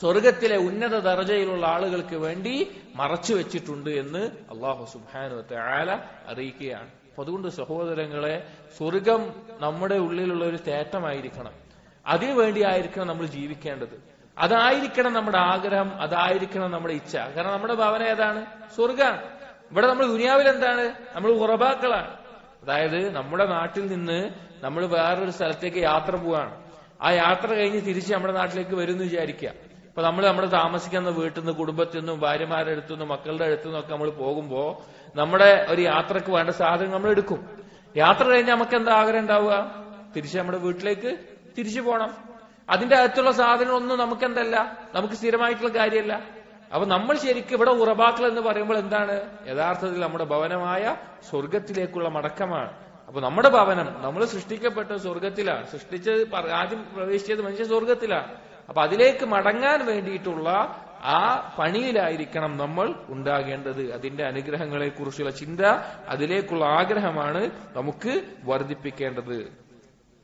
സ്വർഗത്തിലെ ഉന്നത ദർജയിലുള്ള ആളുകൾക്ക് വേണ്ടി മറച്ചു വെച്ചിട്ടുണ്ട് എന്ന് അല്ലാഹു സുബ്ഹാനഹു വ തആല അറിയിക്കുകയാണ്. അപ്പൊ അതുകൊണ്ട് സഹോദരങ്ങളെ, സ്വർഗം നമ്മുടെ ഉള്ളിലുള്ള ഒരു തേറ്റമായിരിക്കണം. അതിനുവേണ്ടി ആയിരിക്കണം നമ്മൾ ജീവിക്കേണ്ടത്. അതായിരിക്കണം നമ്മുടെ ആഗ്രഹം, അതായിരിക്കണം നമ്മുടെ ഇച്ഛ. കാരണം നമ്മുടെ ഭാവന ഏതാണ്? സ്വർഗാണ്. ഇവിടെ നമ്മൾ ദുനിയാവിൽ എന്താണ്? നമ്മൾ ഖുറബാക്കളാണ്. അതായത് നമ്മുടെ നാട്ടിൽ നിന്ന് നമ്മൾ വേറൊരു സ്ഥലത്തേക്ക് യാത്ര പോവാണ്. ആ യാത്ര കഴിഞ്ഞ് തിരിച്ച് നമ്മുടെ നാട്ടിലേക്ക് വരും എന്ന് വിചാരിക്കുക. അപ്പൊ നമ്മൾ നമ്മുടെ താമസിക്കുന്ന വീട്ടിൽ നിന്ന്, കുടുംബത്തിൽ നിന്നും, ഭാര്യമാരുടെ അടുത്തു നിന്നും, മക്കളുടെ അടുത്തു നിന്നൊക്കെ നമ്മൾ പോകുമ്പോ നമ്മുടെ ഒരു യാത്രക്ക് വേണ്ട സാധനം നമ്മൾ എടുക്കും. യാത്ര കഴിഞ്ഞാൽ നമുക്ക് എന്താ ആഗ്രഹം ഉണ്ടാവുക? തിരിച്ച് നമ്മുടെ വീട്ടിലേക്ക് തിരിച്ചു പോകണം. അതിന്റെ അകത്തുള്ള സാധനമൊന്നും നമുക്ക് എന്തല്ല, നമുക്ക് സ്ഥിരമായിട്ടുള്ള കാര്യമല്ല. അപ്പൊ നമ്മൾ ശരിക്കും ഇവിടെ ഉറബാക്കൾ എന്ന് പറയുമ്പോൾ എന്താണ്? യഥാർത്ഥത്തിൽ നമ്മുടെ ഭവനമായ സ്വർഗത്തിലേക്കുള്ള മടക്കമാണ്. അപ്പൊ നമ്മുടെ ഭവനം, നമ്മൾ സൃഷ്ടിക്കപ്പെട്ട സ്വർഗത്തിലാണ്. ആദ്യം പ്രവേശിച്ചത് മനുഷ്യ സ്വർഗത്തിലാണ്. അപ്പൊ അതിലേക്ക് മടങ്ങാൻ വേണ്ടിയിട്ടുള്ള ആ പണിയിലായിരിക്കണം നമ്മൾ ഉണ്ടാകേണ്ടത്. അതിന്റെ അനുഗ്രഹങ്ങളെ കുറിച്ചുള്ള ചിന്ത, അതിലേക്കുള്ള ആഗ്രഹമാണ് നമുക്ക് വർദ്ധിപ്പിക്കേണ്ടത്.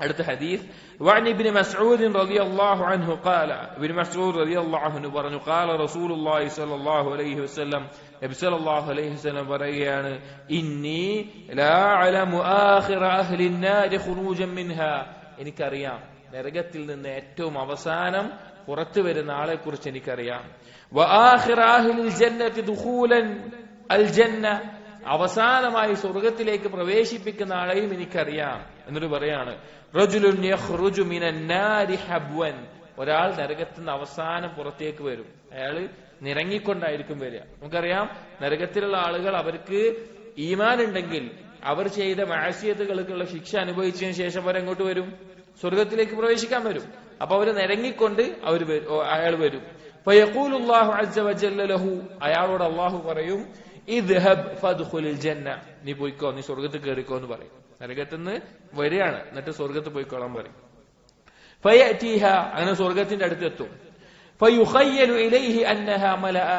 അടുത്ത ഹദീസ് വഅൻ ഇബ്നു മസ്ഊദ് റളിയല്ലാഹു അൻഹു ഖാല, ഇബ്നു മസ്ഊദ് റളിയല്ലാഹു അൻഹു പറഞ്ഞു ഖാല റസൂലുള്ളാഹി സ്വല്ലല്ലാഹു അലൈഹി വസല്ലം, നബി സല്ലല്ലാഹു അലൈഹി വസല്ലം പറയുകയാണ് ഇന്നി ലാ അലമു ആഖിറ അഹ്ലി النار ഖുറൂജൻ മിൻഹാ, എനിക്കറിയാം നരകത്തിൽ നിന്ന് ഏറ്റവും അവസാനം പുറത്തു വരുന്ന ആളെ കുറിച്ച് എനിക്കറിയാം. വആഖിറ അഹ്ലിൽ ജന്നതി ദുഖൂലൻ അൽ ജന്ന, അവസാനമായി സ്വർഗത്തിലേക്ക് പ്രവേശിപ്പിക്കുന്ന ആളെയും എനിക്കറിയാം. എന്നിട്ട് പറയാണ് റജുലുൻ യഖ്റുജു മിനൻ നാരി ഹബ്വൻ, ഒരാൾ നരകത്തിൽ നിന്ന് അവസാനം പുറത്തേക്ക് വരും. അയാള് നിരങ്ങിക്കൊണ്ടായിരിക്കും വരിക. നമുക്കറിയാം നരകത്തിലുള്ള ആളുകൾ, അവർക്ക് ഈമാൻ ഉണ്ടെങ്കിൽ അവർ ചെയ്ത മഅസിയത്തുകൾക്കുള്ള ശിക്ഷ അനുഭവിച്ചതിന് ശേഷം അവരെങ്ങോട്ട് വരും? സ്വർഗത്തിലേക്ക് പ്രവേശിക്കാൻ വരും. അപ്പൊ അവര് നിരങ്ങിക്കൊണ്ട് അയാൾ വരും. ഫയഖൂലുല്ലാഹു അസ്സ വജല്ല ലഹു, അയാളോട് അല്ലാഹു പറയും ഇദ്ഹബ് ഫദ്ഖുലിൽ ജന്ന, നീ പോയിക്കോ, നീ സ്വർഗത്തിൽ കയറിക്കോ എന്ന് പറയും. നരകത്തിൽ നിന്ന് വരികയാണ്, എന്നിട്ട് സ്വർഗത്തിൽ പോയിക്കോളാൻ പറയും. ഫയഅതീഹ, അങ്ങനെ സ്വർഗത്തിന്റെ അടുത്തെത്തും. ഫയുഖയ്യലു ഇലൈഹി അന്നഹാ മലഅ,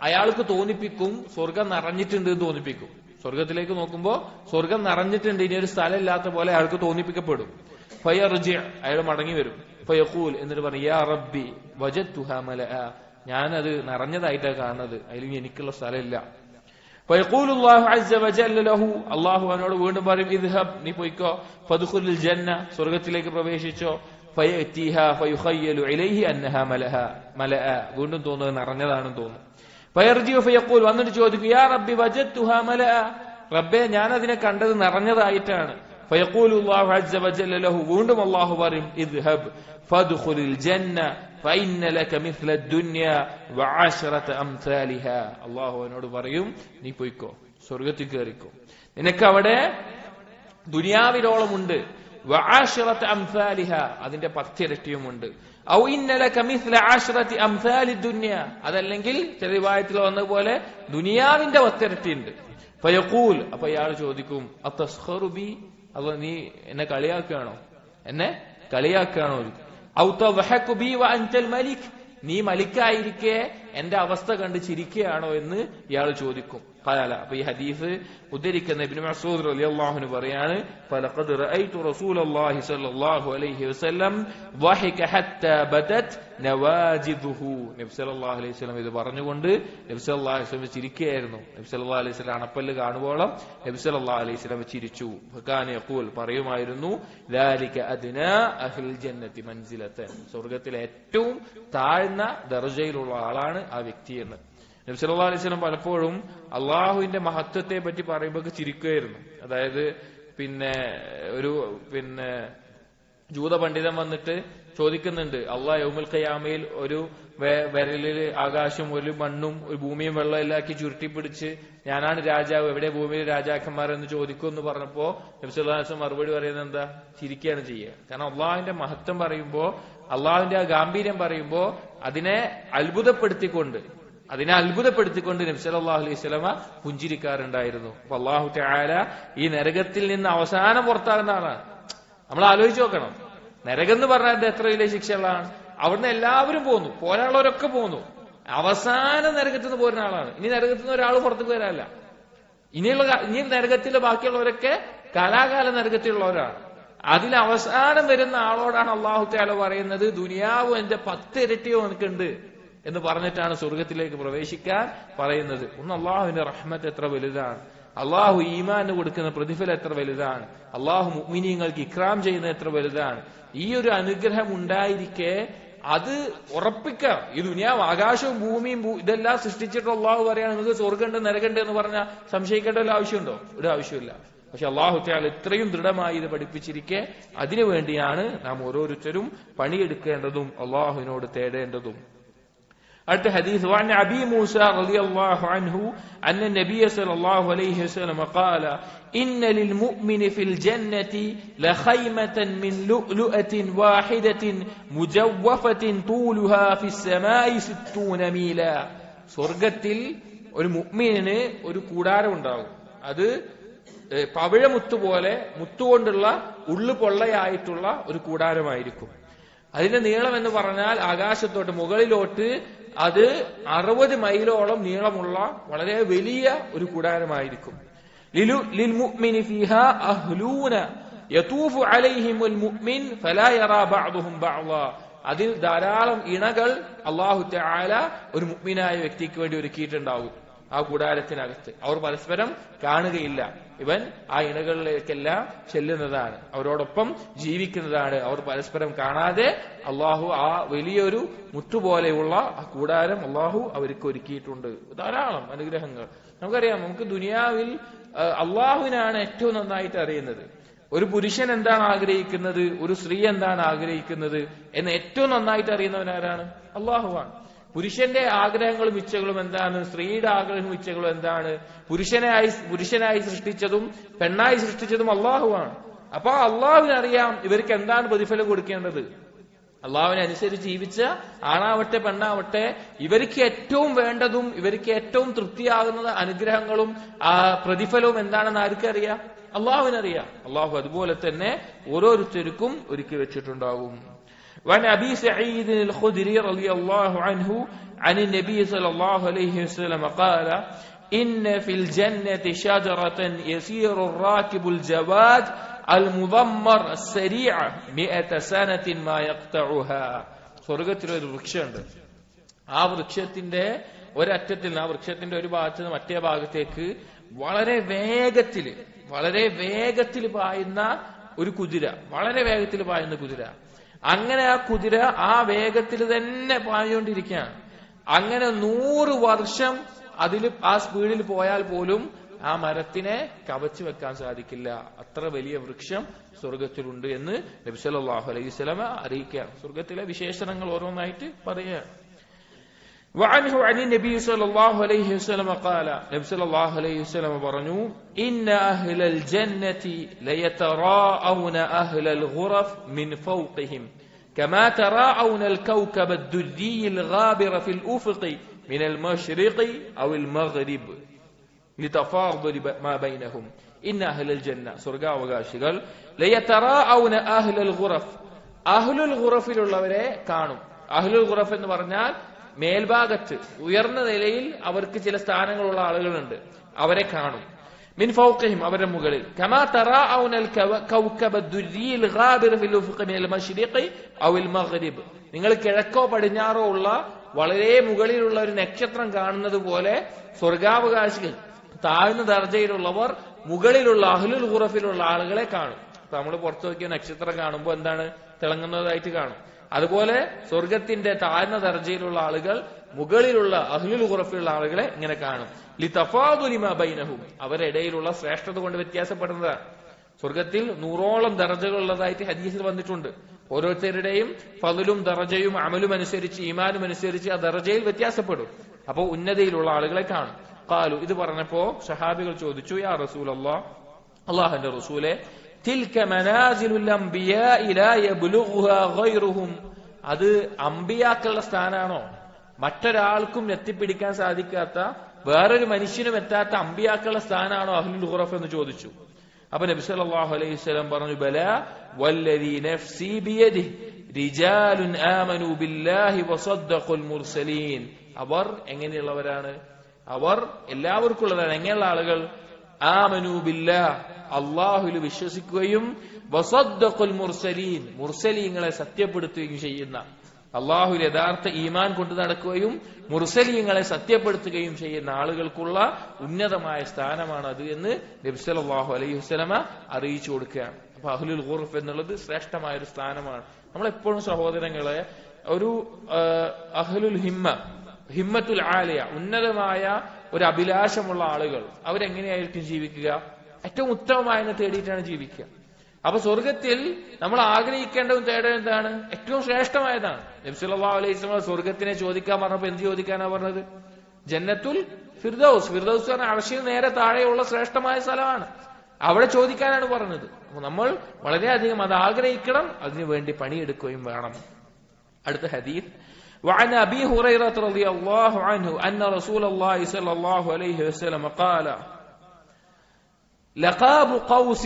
അയാൾക്ക് തോന്നിപ്പിക്കും സ്വർഗം നിറഞ്ഞിട്ടുണ്ട് എന്ന് തോന്നിപ്പിക്കും. സ്വർഗത്തിലേക്ക് നോക്കുമ്പോ സ്വർഗം നിറഞ്ഞിട്ടുണ്ട്, ഇനി ഒരു സ്ഥലം ഇല്ലാത്ത പോലെ അയാൾക്ക് തോന്നിപ്പിക്കപ്പെടും. ഫയർജി, അയാൾ മടങ്ങി വരും. ഫയഖൂൽ, എന്നിട്ട് പറയും യാ റബ്ബി വജദ്തുഹാ മലഅ, ഞാനത് നിറഞ്ഞതായിട്ടാണ് കാണുന്നത്, അതിൽ എനിക്കുള്ള സ്ഥലമില്ല. فيقول الله عز وجل له അല്ലാഹു അവനോട് വീണ്ടും പറയും ഇദ്ഹബ് നീ പോയിക്കോ ഫദ്ഖുലിൽ ജന്ന സ്വർഗ്ഗത്തിലേക്ക് പ്രവേശിച്ചോ ഫയഅതിഹാ ഫയുഖയ്യലു ഇലൈഹി അന്നഹാ മലഅ വീണ്ടും തോന്നുന്നത് നിറഞ്ഞതാണെന്ന് തോന്നും. ഫയർജിഉ ഫയഖൂൽ വന്നിട്ട് ചോദിക്കും യാ റബ്ബി വജദ്തുഹാ മലഅ റബ്ബേ ഞാൻ അതിനെ കണ്ടത് നിറഞ്ഞതായിട്ടാണ്. ഫയഖൂലു അല്ലാഹു അസ്സ വജല്ല ലഹു വീണ്ടും അല്ലാഹു പറയും ഇദ്ഹബ് ഫദ്ഖുലിൽ ജന്ന ഫഇന്ന ലക മിസ്ല ദുനിയ വഅശറത അംസാലിഹാ അല്ലാഹു അവനോട് പറയും നീ പോയിക്കോ സ്വർഗ്ഗത്തിൽ കയറിക്കോ, നിനക്ക് അവിടെ ദുനിയാവിലോളമുണ്ട്, വഅശറത അംസാലിഹാ അതിന്റെ 10 ഇരട്ടിയുമുണ്ട്, ഔ ഇന്ന ലക മിസ്ല അശറതി അംസാലി ദുനിയ അതല്ലെങ്കിൽ ചില റിവായത്തിൽ വന്നതുപോലെ ദുനിയാവിന്റെ 10 ഇരട്ടിയുണ്ട്. ഫയഖൂൽ അപ്പൊ ഇയാൾ ചോദിക്കും അതസ്ഖറു ബി അല്ല നീ എന്നെ കളിയാക്കുകയാണോ, എന്നെ കളിയാക്കുകയാണോ? ഔ തദ്ഹകു ബി വ അൻതൽ മലിക് നീ മലിക്കായിരിക്കെ എന്റെ അവസ്ഥ കണ്ട് ചിരിക്കുകയാണോ എന്ന് ഇയാൾ ചോദിക്കും. ഖാല അപ്പൊ ഈ ഹദീസ് ഉദ്ധരിക്കുന്ന ഇബ്നു മസ്ഊദ് റളിയല്ലാഹു അൻഹു പറയാണ് ഫലഖദ് റഅയ്തു റസൂലല്ലാഹി സ്വല്ലല്ലാഹു അലൈഹി വസല്ലം വഹിക ഹത്താ ബദത് നവാജിദുഹു നബി സല്ലല്ലാഹു അലൈഹി വസല്ലം ഇത് പറഞ്ഞുകൊണ്ട് നബി സല്ലല്ലാഹു അലൈഹി വസല്ലം ചിരിക്കുകയായിരുന്നു. നബി സല്ലല്ലാഹു അലൈഹി വസല്ലം അണപ്പല്ല് കാണുവോളം നബി സല്ലല്ലാഹു അലൈഹി വസല്ലം ചിരിച്ചു. ഫകാന യഖൂൽ പറയുമായിരുന്നു ദാലിക അദ്നാ അഹ്ലിൽ ജന്നതി മൻസിലതൻ സ്വർഗ്ഗത്തിലെ ഏറ്റവും താഴ്ന്ന ദർജയിലുള്ള ആളാണ് ആ വ്യക്തി എന്ന്. നബി സല്ലല്ലാഹു അലൈഹി വസല്ലം പലപ്പോഴും അള്ളാഹുവിന്റെ മഹത്വത്തെ പറ്റി പറയുമ്പോൾ ചിരിക്കുകയായിരുന്നു. അതായത് ഒരു ജൂത പണ്ഡിതൻ വന്നിട്ട് ചോദിക്കുന്നുണ്ട് അള്ളാഹ് യൗമുൽ ഖിയാമയിൽ ഒരു വിരലില് ആകാശം ഒരു മണ്ണും ഒരു ഭൂമിയും വെള്ളം എല്ലാക്കി ചുരുട്ടിപ്പിടിച്ച് ഞാനാണ് രാജാവ്, എവിടെ ഭൂമിയിലെ രാജാക്കന്മാർ എന്ന് ചോദിക്കുമെന്ന് പറഞ്ഞപ്പോ നബി സല്ലല്ലാഹു അലൈഹി വസല്ലം മറുപടി പറയുന്നത് എന്താ? ചിരിക്കുകയാണ് ചെയ്യുക. കാരണം അള്ളാഹുവിന്റെ മഹത്വം പറയുമ്പോ അള്ളാഹുവിന്റെ ആ ഗാംഭീര്യം പറയുമ്പോ അതിനെ അത്ഭുതപ്പെടുത്തിക്കൊണ്ട് നബി സല്ലല്ലാഹു അലൈഹി വസല്ലമ പുഞ്ചിരിക്കാറുണ്ടായിരുന്നു. അപ്പൊ അല്ലാഹു തആല ഈ നരകത്തിൽ നിന്ന് അവസാനം പുറത്താകുന്ന ആളാണ്. നമ്മൾ ആലോചിച്ച് നോക്കണം, നരകം എന്ന് പറഞ്ഞാൽ എത്ര വലിയ ശിക്ഷകളാണ്. അവിടുന്ന് എല്ലാവരും പോന്നു, പോരാളുള്ളവരൊക്കെ പോന്നു, അവസാനം നരകത്തിൽ നിന്ന് പോരുന്ന ആളാണ്. ഇനി നരകത്തിൽ നിന്ന് ഒരാൾ പുറത്തേക്ക് വരാനില്ല. ഇനി നരകത്തിലെ ബാക്കിയുള്ളവരൊക്കെ കാലാകാലം നരകത്തിലുള്ളവരാണ്. അതിൽ അവസാനം വരുന്ന ആളോടാണ് അല്ലാഹു തആല പറയുന്നത് ദുനിയാവ് എന്റെ 10 ഇരട്ടിയോ എനിക്കുണ്ട് എന്ന് പറഞ്ഞിട്ടാണ് സ്വർഗത്തിലേക്ക് പ്രവേശിക്കാൻ പറയുന്നത്. ഒന്ന് അള്ളാഹുവിന്റെ റഹ്മത്ത് എത്ര വലുതാണ്, അള്ളാഹു ഈമാന് കൊടുക്കുന്ന പ്രതിഫലം എത്ര വലുതാണ്, അള്ളാഹു മുഅ്മിനീങ്ങൾക്ക് ഇക്റാം ചെയ്യുന്നത് എത്ര വലുതാണ്. ഈ ഒരു അനുഗ്രഹം ഉണ്ടായിരിക്കെ അത് ഉറപ്പിക്കാം. ഈ ദുനിയാവ് ആകാശവും ഭൂമിയും ഇതെല്ലാം സൃഷ്ടിച്ചിട്ട് അള്ളാഹു പറയാണ് നിങ്ങൾക്ക് സ്വർഗമുണ്ട് നരകമുണ്ട് എന്ന് പറഞ്ഞാൽ സംശയിക്കേണ്ട വല്ല ആവശ്യമുണ്ടോ? ഒരു ആവശ്യമില്ല. പക്ഷെ അള്ളാഹു തആല ഇത്രയും ദൃഢമായി ഇത് പഠിപ്പിച്ചിരിക്കെ അതിനു വേണ്ടിയാണ് നാം ഓരോരുത്തരും പണിയെടുക്കേണ്ടതും അള്ളാഹുവിനോട് തേടേണ്ടതും. അടുത്ത ഹദീസ് وعن أبي موسى رضي الله عنه أن النبي صلى الله عليه وسلم قال إن للمؤمن في الجنة لخيمة من لؤلؤة واحدة مجوفة طولها في السماء 60 ميلا സ്വർഗ്ഗത്തിൽ ഒരു മുഅ്മിനിന് ഒരു കൂടാരം ഉണ്ടാകും. അത് പവിഴമുത്തു പോലെ മുത്തുകൊണ്ടുള്ള ഉള്ളു പൊള്ളയായിട്ടുള്ള ഒരു കൂടാരമായിരിക്കും. അതിന്റെ നീളം എന്ന് പറഞ്ഞാൽ ആകാശത്തോട്ട് മുകളിലോട്ട് അത് 60 മൈലോളം നീളമുള്ള വളരെ വലിയ ഒരു കൂടാരമായിരിക്കും. ലിൽ മുഅ്മിനി ഫീഹാ അഹ്ലൂന യതൂഫു അലൈഹിമുൽ മുഅ്മിൻ ഫലാ യറാ ബഅദുഹും ബഅദാ അതിൽ ധാരാളം ഇണകൾ അല്ലാഹു തആല ഒരു മുഅ്മിനായ വ്യക്തിക്ക് വേണ്ടി ഒരുക്കിയിട്ടുണ്ടാവും. ആ കൂടാരത്തിനകത്ത് അവർ പരസ്പരം കാണുകയില്ല. ഇവൻ ആ ഇണകളിലേക്കെല്ലാം ചെല്ലുന്നതാണ്, അവരോടൊപ്പം ജീവിക്കുന്നതാണ്. അവർ പരസ്പരം കാണാതെ അള്ളാഹു ആ വലിയൊരു മുത്തുപോലെയുള്ള ആ കൂടാരം അള്ളാഹു അവർക്ക് ഒരുക്കിയിട്ടുണ്ട്. ധാരാളം അനുഗ്രഹങ്ങൾ നമുക്കറിയാം. നമുക്ക് ദുനിയാവിൽ അള്ളാഹുവിനാണ് ഏറ്റവും നന്നായിട്ട് അറിയുന്നത്. ഒരു പുരുഷൻ എന്താണ് ആഗ്രഹിക്കുന്നത്, ഒരു സ്ത്രീ എന്താണ് ആഗ്രഹിക്കുന്നത് എന്ന് ഏറ്റവും നന്നായിട്ട് അറിയുന്നവനാരാണ്? അള്ളാഹുവാണ്. പുരുഷന്റെ ആഗ്രഹങ്ങളും ഇച്ഛകളും എന്താണ്, സ്ത്രീയുടെ ആഗ്രഹവും ഇച്ഛകളും എന്താണ്, പുരുഷനായി സൃഷ്ടിച്ചതും പെണ്ണായി സൃഷ്ടിച്ചതും അള്ളാഹുവാണ്. അപ്പൊ അള്ളാഹുവിനറിയാം ഇവർക്ക് എന്താണ് പ്രതിഫലം കൊടുക്കേണ്ടത്. അള്ളാഹുവിനെ അനുസരിച്ച് ജീവിച്ച ആണാവട്ടെ പെണ്ണാവട്ടെ ഇവർക്ക് ഏറ്റവും വേണ്ടതും ഇവർക്ക് ഏറ്റവും തൃപ്തിയാകുന്ന അനുഗ്രഹങ്ങളും ആ പ്രതിഫലവും എന്താണെന്ന് ആർക്കറിയാം? അള്ളാഹുവിനറിയാം. അള്ളാഹു അതുപോലെ തന്നെ ഓരോരുത്തർക്കും ഒരുക്കി വെച്ചിട്ടുണ്ടാകും. وعن أبي سعيد الخدري رضي الله عنه عن النبي صلى الله عليه وسلم قال إن في الجنة شجرة يسير الراكب الجواد المضمر السريع 100 سنة ما يقطعها സ്വർഗത്തിൽ ഒരു വൃക്ഷമുണ്ട്. ആ വൃക്ഷത്തിന്റെ ഒരറ്റത്തിൽ ആ വൃക്ഷത്തിന്റെ ഒരു ഭാഗത്ത് നിന്ന് മറ്റേ ഭാഗത്തേക്ക് വളരെ വേഗത്തിൽ പായുന്ന ഒരു കുതിര, വളരെ വേഗത്തിൽ പായുന്ന കുതിര. അങ്ങനെ ആ കുതിര ആ വേഗത്തിൽ തന്നെ പാഞ്ഞുകൊണ്ടിരിക്കുകയാണ്. അങ്ങനെ 100 വർഷം ആ സ്പീഡിൽ പോയാൽ പോലും ആ മരത്തിനെ കവച്ചു വെക്കാൻ സാധിക്കില്ല. അത്ര വലിയ വൃക്ഷം സ്വർഗത്തിലുണ്ട് എന്ന് നബി സല്ലല്ലാഹു അലൈഹി വസല്ലം അറിയിക്കുകയാണ്. സ്വർഗത്തിലെ വിശേഷണങ്ങൾ ഓരോന്നായിട്ട് പറയുക. وعنه عن النبي صلى الله عليه وسلم قال نبي صلى الله عليه وسلم പറഞ്ഞു إن أهل الجنة ليتراءون أهل الغرف من فوقهم كما تراءون الكوكب الدري الغابر في الأفق من المشرق أو المغرب لتفاضل ما بينهم إن أهل الجنة സ്വർഗ്ഗാവകാശികൾ ليتراءون أهل الغرف أهل الغرف ലുള്ളവരെ കാണും. അഹ്ലുൽ ഖുറഫ് എന്ന് പറഞ്ഞാൽ മേൽഭാഗത്ത് ഉയർന്ന നിലയിൽ അവർക്ക് ചില സ്ഥാനങ്ങളുള്ള ആളുകളുണ്ട്, അവരെ കാണും. മിൻ ഫൗഖിഹിം അവരുടെ മുകളിൽ. കമാ തറാഔനൽ കൗകബ ദുരിൽ ഗാബിർ ഫിൽ ഉഫുഖ മിനൽ മശ്രിഖി ഔൽ മഗ്രിബ്, നിങ്ങൾ കിഴക്കോ പടിഞ്ഞാറോ ഉള്ള വളരെ മുകളിലുള്ള ഒരു നക്ഷത്രം കാണുന്നത് പോലെ സ്വർഗാവകാശികൾ താഴ്ന്ന ദർജയിലുള്ളവർ മുകളിലുള്ള അഹ്ലുൽ ഖുറഫിലുള്ള ആളുകളെ കാണും. അപ്പൊ നമ്മൾ പുറത്തു നോക്കിയ നക്ഷത്രം കാണുമ്പോൾ എന്താണ് തിളങ്ങുന്നതായിട്ട് കാണും. അതുപോലെ സ്വർഗത്തിന്റെ താഴ്ന്ന ദർജയിലുള്ള ആളുകൾ മുകളിലുള്ള അഹ്ലുൽ ഖുറഫിലുള്ള ആളുകളെ ഇങ്ങനെ കാണും. ലിതഫാദുലി മാ ബൈനഹും, അവരുടെ ഇടയിലുള്ള ശ്രേഷ്ഠത കൊണ്ട് വ്യത്യാസപ്പെടുന്നതാണ്. സ്വർഗത്തിൽ 100ഓളം ദർജകളുള്ളതായിട്ട് ഹദീസിൽ വന്നിട്ടുണ്ട്. ഓരോരുത്തരുടെയും ഫളലും ദർജയും അമലും അനുസരിച്ച് ഈമാനും അനുസരിച്ച് ആ ദർജയിൽ വ്യത്യാസപ്പെടും. അപ്പോൾ ഉന്നതിയിലുള്ള ആളുകളെ കാണും. ഖാലു, ഇത് പറഞ്ഞപ്പോ സഹാബികൾ ചോദിച്ചു, യാ റസൂലല്ലാഹ്, അല്ലാഹുവിന്റെ റസൂലേ, തിൽക മനാസിലുൽ അംബിയാഇ ലാ യബ്ലുഗുഹാ ഗൈറുഹും, അത് അമ്പിയാക്കളുടെ സ്ഥാനാണോ? മറ്റൊരാൾക്കും എത്തിപ്പിടിക്കാൻ സാധിക്കാത്ത, വേറൊരു മനുഷ്യനും എത്താത്ത അമ്പിയാക്കളുടെ സ്ഥാനാണോ അഹ്ലുൽ ഖുറഫ് എന്ന് ചോദിച്ചു. അപ്പൊ നബി സല്ലല്ലാഹു അലൈഹി വസല്ലം പറഞ്ഞു, ബലാ വല്ലദീ നഫ്സി ബിയദിഹി റിജാലുൻ ആമനൂ ബില്ലാഹി വസദ്ദഖുൽ മുർസലീൻ. അവർ എങ്ങനെയുള്ളവരാണ്? അവർ എല്ലാവർക്കും ഉള്ളതാണ്. എങ്ങനെയുള്ള ആളുകൾ? ആമനൂ ബില്ലാഹ്, അല്ലാഹുവിൽ വിശ്വസിക്കുകയും വസദ്ദഖുൽ മുർസലീൻ, മുർസലീങ്ങളെ സത്യപ്പെടുത്തുകയും ചെയ്യുന്ന, അല്ലാഹുവിൽ യഥാർത്ഥ ഈമാൻ കൊണ്ട് നടക്കുകയും മുർസലീങ്ങളെ സത്യപ്പെടുത്തുകയും ചെയ്യുന്ന ആളുകൾക്കുള്ള ഉന്നതമായ സ്ഥാനമാണ് അത് എന്ന് നബി സല്ലല്ലാഹു അലൈഹി വസല്ലമ അറിയിച്ചു കൊടുക്കുകയാണ്. അപ്പൊ അഹ്ലുൽ ഖുറഫ് എന്നുള്ളത് ശ്രേഷ്ഠമായ ഒരു സ്ഥാനമാണ്. നമ്മളെപ്പോഴും സഹോദരങ്ങളെ, ഒരു അഹ്ലുൽ ഹിമ്മത്തുൽ ആലിയ, ഉന്നതമായ ഒരു അഭിലാഷമുള്ള ആളുകൾ അവരെങ്ങനെയായിരിക്കും ജീവിക്കുക? ഏറ്റവും ഉത്തമമായെന്ന് തേടിയിട്ടാണ് ജീവിക്കുക. അപ്പൊ സ്വർഗത്തിൽ നമ്മൾ ആഗ്രഹിക്കേണ്ടതും തേടേണ്ടത് എന്താണ്? ഏറ്റവും ശ്രേഷ്ഠമായതാണ്. നബി സല്ലല്ലാഹു അലൈഹി വസല്ലം സ്വർഗത്തിനെ ചോദിക്കാൻ പറഞ്ഞപ്പോ എന്ത് ചോദിക്കാനാ പറഞ്ഞത്? ജന്നത്തുൽ ഫിർദൗസ്. ഫിർദൗസ് പറഞ്ഞ അർശിന് നേരെ താഴെയുള്ള ശ്രേഷ്ഠമായ സ്ഥലമാണ്, അവിടെ ചോദിക്കാനാണ് പറഞ്ഞത്. അപ്പൊ നമ്മൾ വളരെയധികം അത് ആഗ്രഹിക്കണം, അതിനുവേണ്ടി പണിയെടുക്കുകയും വേണം. അടുത്ത ഹദീസ്, وعن أبي هريرة رضي الله عنه أن رسول الله صلى الله عليه وسلم قال لقاب قوس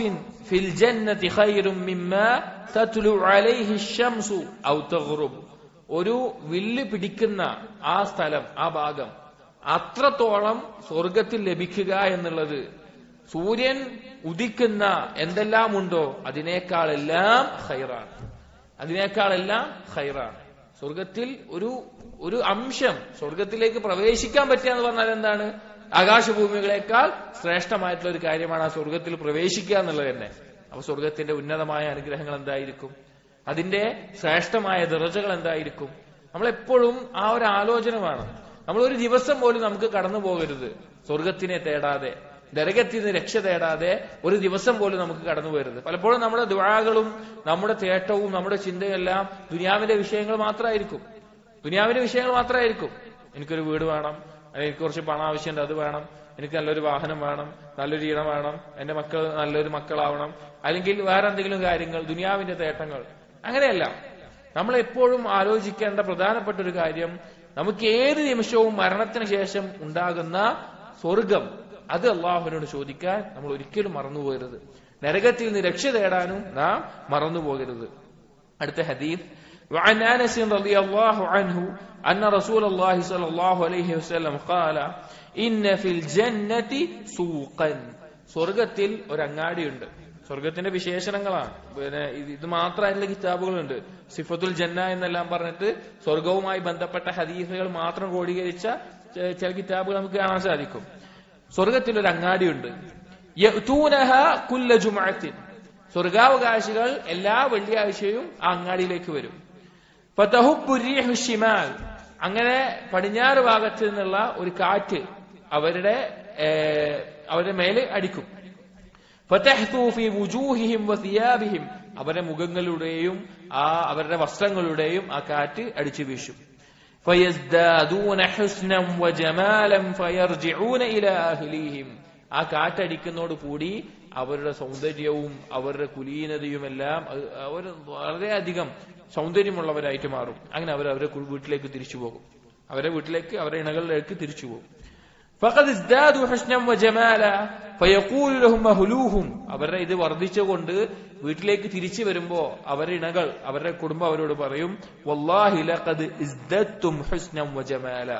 في الجنة خير مما تطلع عليه الشمس أو تغرب. ഒരു വില്ല് പിടിക്കുന്ന ആ സ്ഥലം, ആ ഭാഗം അത്രത്തോളം സ്വർഗത്തിൽ ലഭിക്കുക എന്നുള്ളത് സൂര്യൻ ഉദിക്കുന്ന എന്തെല്ലാം ഉണ്ടോ അതിനേക്കാളെല്ലാം ഖൈറാണ്. സ്വർഗത്തിൽ ഒരു അംശം സ്വർഗത്തിലേക്ക് പ്രവേശിക്കാൻ പറ്റുക എന്ന് പറഞ്ഞാൽ എന്താണ്? ആകാശഭൂമികളെക്കാൾ ശ്രേഷ്ഠമായിട്ടുള്ള ഒരു കാര്യമാണ് ആ സ്വർഗത്തിൽ പ്രവേശിക്കുക എന്നുള്ളത് തന്നെ. അപ്പൊ സ്വർഗത്തിന്റെ ഉന്നതമായ അനുഗ്രഹങ്ങൾ എന്തായിരിക്കും? അതിന്റെ ശ്രേഷ്ഠമായ ദർജകൾ എന്തായിരിക്കും? നമ്മളെപ്പോഴും ആ ഒരു ആലോചന വേണം. നമ്മൾ ഒരു ദിവസം പോലും നമുക്ക് കടന്നു പോകരുത് സ്വർഗത്തിനെ തേടാതെ, നരകത്തിൽ നിന്ന് രക്ഷ തേടാതെ ഒരു ദിവസം പോലും നമുക്ക് കടന്നു പോകരുത്. പലപ്പോഴും നമ്മുടെ ദുആകളും നമ്മുടെ തേട്ടവും നമ്മുടെ ചിന്തയെല്ലാം ദുനിയാവിന്റെ വിഷയങ്ങൾ മാത്രമായിരിക്കും. എനിക്കൊരു വീട് വേണം, എനിക്ക് കുറച്ച് പണം ആവശ്യമുണ്ട്, അത് വേണം, എനിക്ക് നല്ലൊരു വാഹനം വേണം, നല്ലൊരു ഇണം വേണം, എന്റെ മക്കൾ നല്ലൊരു മക്കളാവണം, അല്ലെങ്കിൽ വേറെ എന്തെങ്കിലും കാര്യങ്ങൾ, ദുനിയാവിന്റെ തേട്ടങ്ങൾ. അങ്ങനെയല്ല. നമ്മൾ എപ്പോഴും ആലോചിക്കേണ്ട പ്രധാനപ്പെട്ട ഒരു കാര്യം, നമുക്ക് ഏത് നിമിഷവും മരണത്തിന് ശേഷം ഉണ്ടാകുന്ന സ്വർഗം, അത് അള്ളാഹുവിനോട് ചോദിക്കാൻ നമ്മൾ ഒരിക്കലും മറന്നുപോകരുത്. നരകത്തിൽ നിന്ന് രക്ഷ തേടാനും നാം മറന്നുപോകരുത്. അടുത്ത ഹദീസ്, وعن أنس رضي الله عنه أن رسول الله صلى الله عليه وسلم قال إن في الجنة سوقا. സ്വർഗത്തിൽ ഒരു അങ്ങാടിയുണ്ട്. സ്വർഗത്തിന്റെ വിശേഷണങ്ങളാണ്. പിന്നെ ഇത് മാത്രമായിട്ടുള്ള കിതാബുകളുണ്ട്. സിഫത്തുൽ ജന്ന എന്നെല്ലാം പറഞ്ഞിട്ട് സ്വർഗവുമായി ബന്ധപ്പെട്ട ഹദീസുകൾ മാത്രം ക്രോഡീകരിച്ച ചില കിതാബുകൾ നമുക്ക് കാണാൻ സാധിക്കും. സ്വർഗത്തിലൊരു അങ്ങാടിയുണ്ട്. യഅ്തൂനഹാ കുല്ല ജുമുഅത്തിൻ. സ്വർഗാവകാശികൾ എല്ലാ വെള്ളിയാഴ്ചയും ആ അങ്ങാടിയിലേക്ക് വരും. ഫതഹുബ്ബു റീഹു ശിമാൽ. അങ്ങനെ പടിഞ്ഞാറ് ഭാഗത്ത് നിന്നുള്ള ഒരു കാറ്റ് അവരുടെ മേലെ അടിക്കും. ഫതഹ്തു ഫീ വുജൂഹിഹിം വസിയാബിഹിം. അവരുടെ മുഖങ്ങളുടെയും അവരുടെ വസ്ത്രങ്ങളുടെയും ആ കാറ്റ് അടിച്ചു വീശും. ഫയസ്ദാദൂന ഹുസ്നൻ വജമാലൻ ഫയർജിഊന ഇലാ അഹ്ലിഹിം. ആ കാറ്റടിക്കുന്നതോട് കൂടി അവരുടെ സൗന്ദര്യവും അവരുടെ കുലീനതയുമെല്ലാം അവർ വളരെയധികം സൗന്ദര്യമുള്ളവരായിട്ട് മാറും. അങ്ങനെ അവരുടെ വീട്ടിലേക്ക് തിരിച്ചു പോകും. അവരുടെ വീട്ടിലേക്ക്, അവരുടെ ഇണകളിലേക്ക് തിരിച്ചു പോകും. ഫഖദ് ഇസ്ദാദു ഹുസ്നൻ വജമാല ഫയഖൂലു ലഹും അഹ്ലൂഹും. അവരുടെ ഇത് വർദ്ധിച്ചുകൊണ്ട് വീട്ടിലേക്ക് തിരിച്ചു വരുമ്പോ അവരുടെ ഇണകൾ, അവരുടെ കുടുംബം അവരോട് പറയും, വല്ലാഹി ലഖദ് ഇസ്ദത്തും ഹുസ്നൻ വജമാല.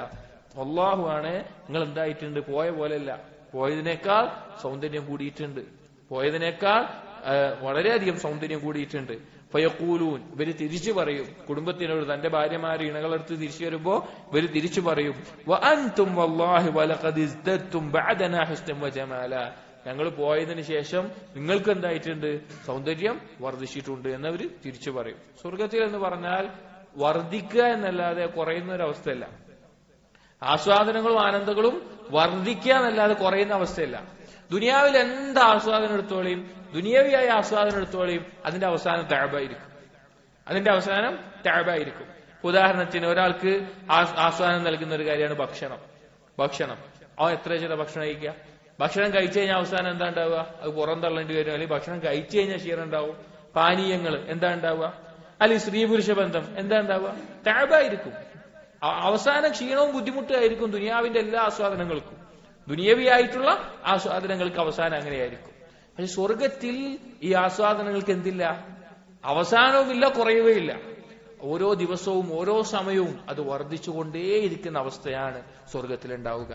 വല്ലാഹു ആണ്, നിങ്ങൾ എന്തായിട്ടുണ്ട്, പോയ പോലെയല്ല, പോയതിനേക്കാൾ സൗന്ദര്യം കൂടിയിട്ടുണ്ട്, പോയതിനേക്കാൾ വളരെയധികം സൗന്ദര്യം കൂടിയിട്ടുണ്ട്. ഫയഖൂലൂൻ. ഇവര് തിരിച്ചു പറയും കുടുംബത്തിനോട്, തന്റെ ഭാര്യമാര് ഇണകളെടുത്ത് തിരിച്ചു വരുമ്പോ ഇവര് തിരിച്ചു പറയും, വഅൻതും വല്ലാഹി വലഖദ് ഇസ്ദത്തും ബഅദനാ ഹുസ്നൻ വജമാല. ഞങ്ങൾ പോയതിനു ശേഷം നിങ്ങൾക്ക് എന്തായിട്ടുണ്ട്, സൗന്ദര്യം വർദ്ധിച്ചിട്ടുണ്ട് എന്നവര് തിരിച്ചു പറയും. സ്വർഗത്തിൽ എന്ന് പറഞ്ഞാൽ വർദ്ധിക്കുക എന്നല്ലാതെ കുറയുന്ന ഒരു അവസ്ഥയല്ല. ആസ്വാദനങ്ങളും ആനന്ദങ്ങളും വർദ്ധിക്കുക എന്നല്ലാതെ കുറയുന്ന അവസ്ഥയല്ല. ദുനിയാവിൽ എന്ത് ആസ്വാദനം എടുത്തോളിയും, ദുനിയാവിയായ ആസ്വാദനം എടുത്തോളിയും, അതിന്റെ അവസാനം തഅബായിരിക്കും. അതിന്റെ അവസാനം തഅബായിരിക്കും. ഉദാഹരണത്തിന് ഒരാൾക്ക് ആസ്വാദനം നൽകുന്ന ഒരു കാര്യമാണ് ഭക്ഷണം. എത്ര ചില ഭക്ഷണം കഴിക്കുക. ഭക്ഷണം കഴിച്ചു കഴിഞ്ഞാൽ അവസാനം എന്താ ഉണ്ടാവുക, അത് പുറം തള്ളേണ്ടി വരും. അല്ലെങ്കിൽ ഭക്ഷണം കഴിച്ചു കഴിഞ്ഞാൽ ക്ഷീണം ഉണ്ടാവും. പാനീയങ്ങൾ എന്താ ഉണ്ടാവുക, അല്ലെങ്കിൽ സ്ത്രീ പുരുഷ ബന്ധം എന്താ ഉണ്ടാവുക, തഅബായിരിക്കും. അവസാനം ക്ഷീണവും ബുദ്ധിമുട്ടായിരിക്കും ദുനിയാവിന്റെ എല്ലാ ആസ്വാദനങ്ങൾക്കും. ദുനിയവിയായിട്ടുള്ള ആസ്വാദനങ്ങൾക്ക് അവസാനം അങ്ങനെയായിരിക്കും. പക്ഷെ സ്വർഗത്തിൽ ഈ ആസ്വാദനങ്ങൾക്ക് എന്തില്ല, അവസാനവുമില്ല, കുറയുകയില്ല. ഓരോ ദിവസവും ഓരോ സമയവും അത് വർദ്ധിച്ചുകൊണ്ടേയിരിക്കുന്ന അവസ്ഥയാണ് സ്വർഗത്തിലുണ്ടാവുക.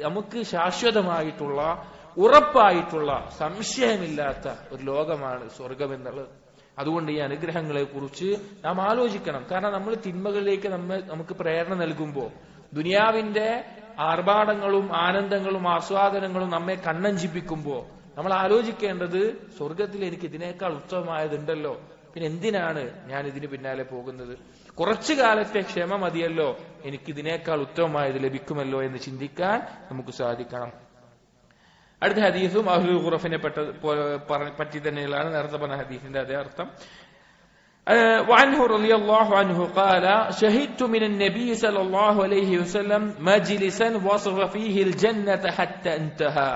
നമുക്ക് ശാശ്വതമായിട്ടുള്ള, ഉറപ്പായിട്ടുള്ള, സംശയമില്ലാത്ത ഒരു ലോകമാണ് സ്വർഗം എന്നുള്ളത്. അതുകൊണ്ട് ഈ അനുഗ്രഹങ്ങളെ കുറിച്ച് നാം ആലോചിക്കണം. കാരണം നമ്മൾ തിന്മകളിലേക്ക് നമുക്ക് പ്രേരണ നൽകുമ്പോൾ, ദുനിയാവിന്റെ ആർഭാടങ്ങളും ആനന്ദങ്ങളും ആസ്വാദനങ്ങളും നമ്മെ കണ്ണഞ്ചിപ്പിക്കുമ്പോൾ നമ്മൾ ആലോചിക്കേണ്ടത്, സ്വർഗത്തിൽ എനിക്ക് ഇതിനേക്കാൾ ഉത്തമമായതുണ്ടല്ലോ, പിന്നെ എന്തിനാണ് ഞാൻ ഇതിന് പിന്നാലെ പോകുന്നത്? കുറച്ചു കാലത്തെ ക്ഷമ മതിയല്ലോ, എനിക്ക് ഇതിനേക്കാൾ ഉത്തമമായത് ലഭിക്കുമല്ലോ എന്ന് ചിന്തിക്കാൻ നമുക്ക് സാധിക്കണം. അടുത്ത ഹദീസും അഹ്ലുൽ ഖുറഫിനെ പറ്റി തന്നെയുള്ളതാണ്. നേരത്തെ പറഞ്ഞ ഹദീസിന്റെ അതേ അർത്ഥം. وعنه رضي الله عنه قال شهدت من النبي صلى الله عليه وسلم مجلسا وصف فيه الجنة حتى انتهى.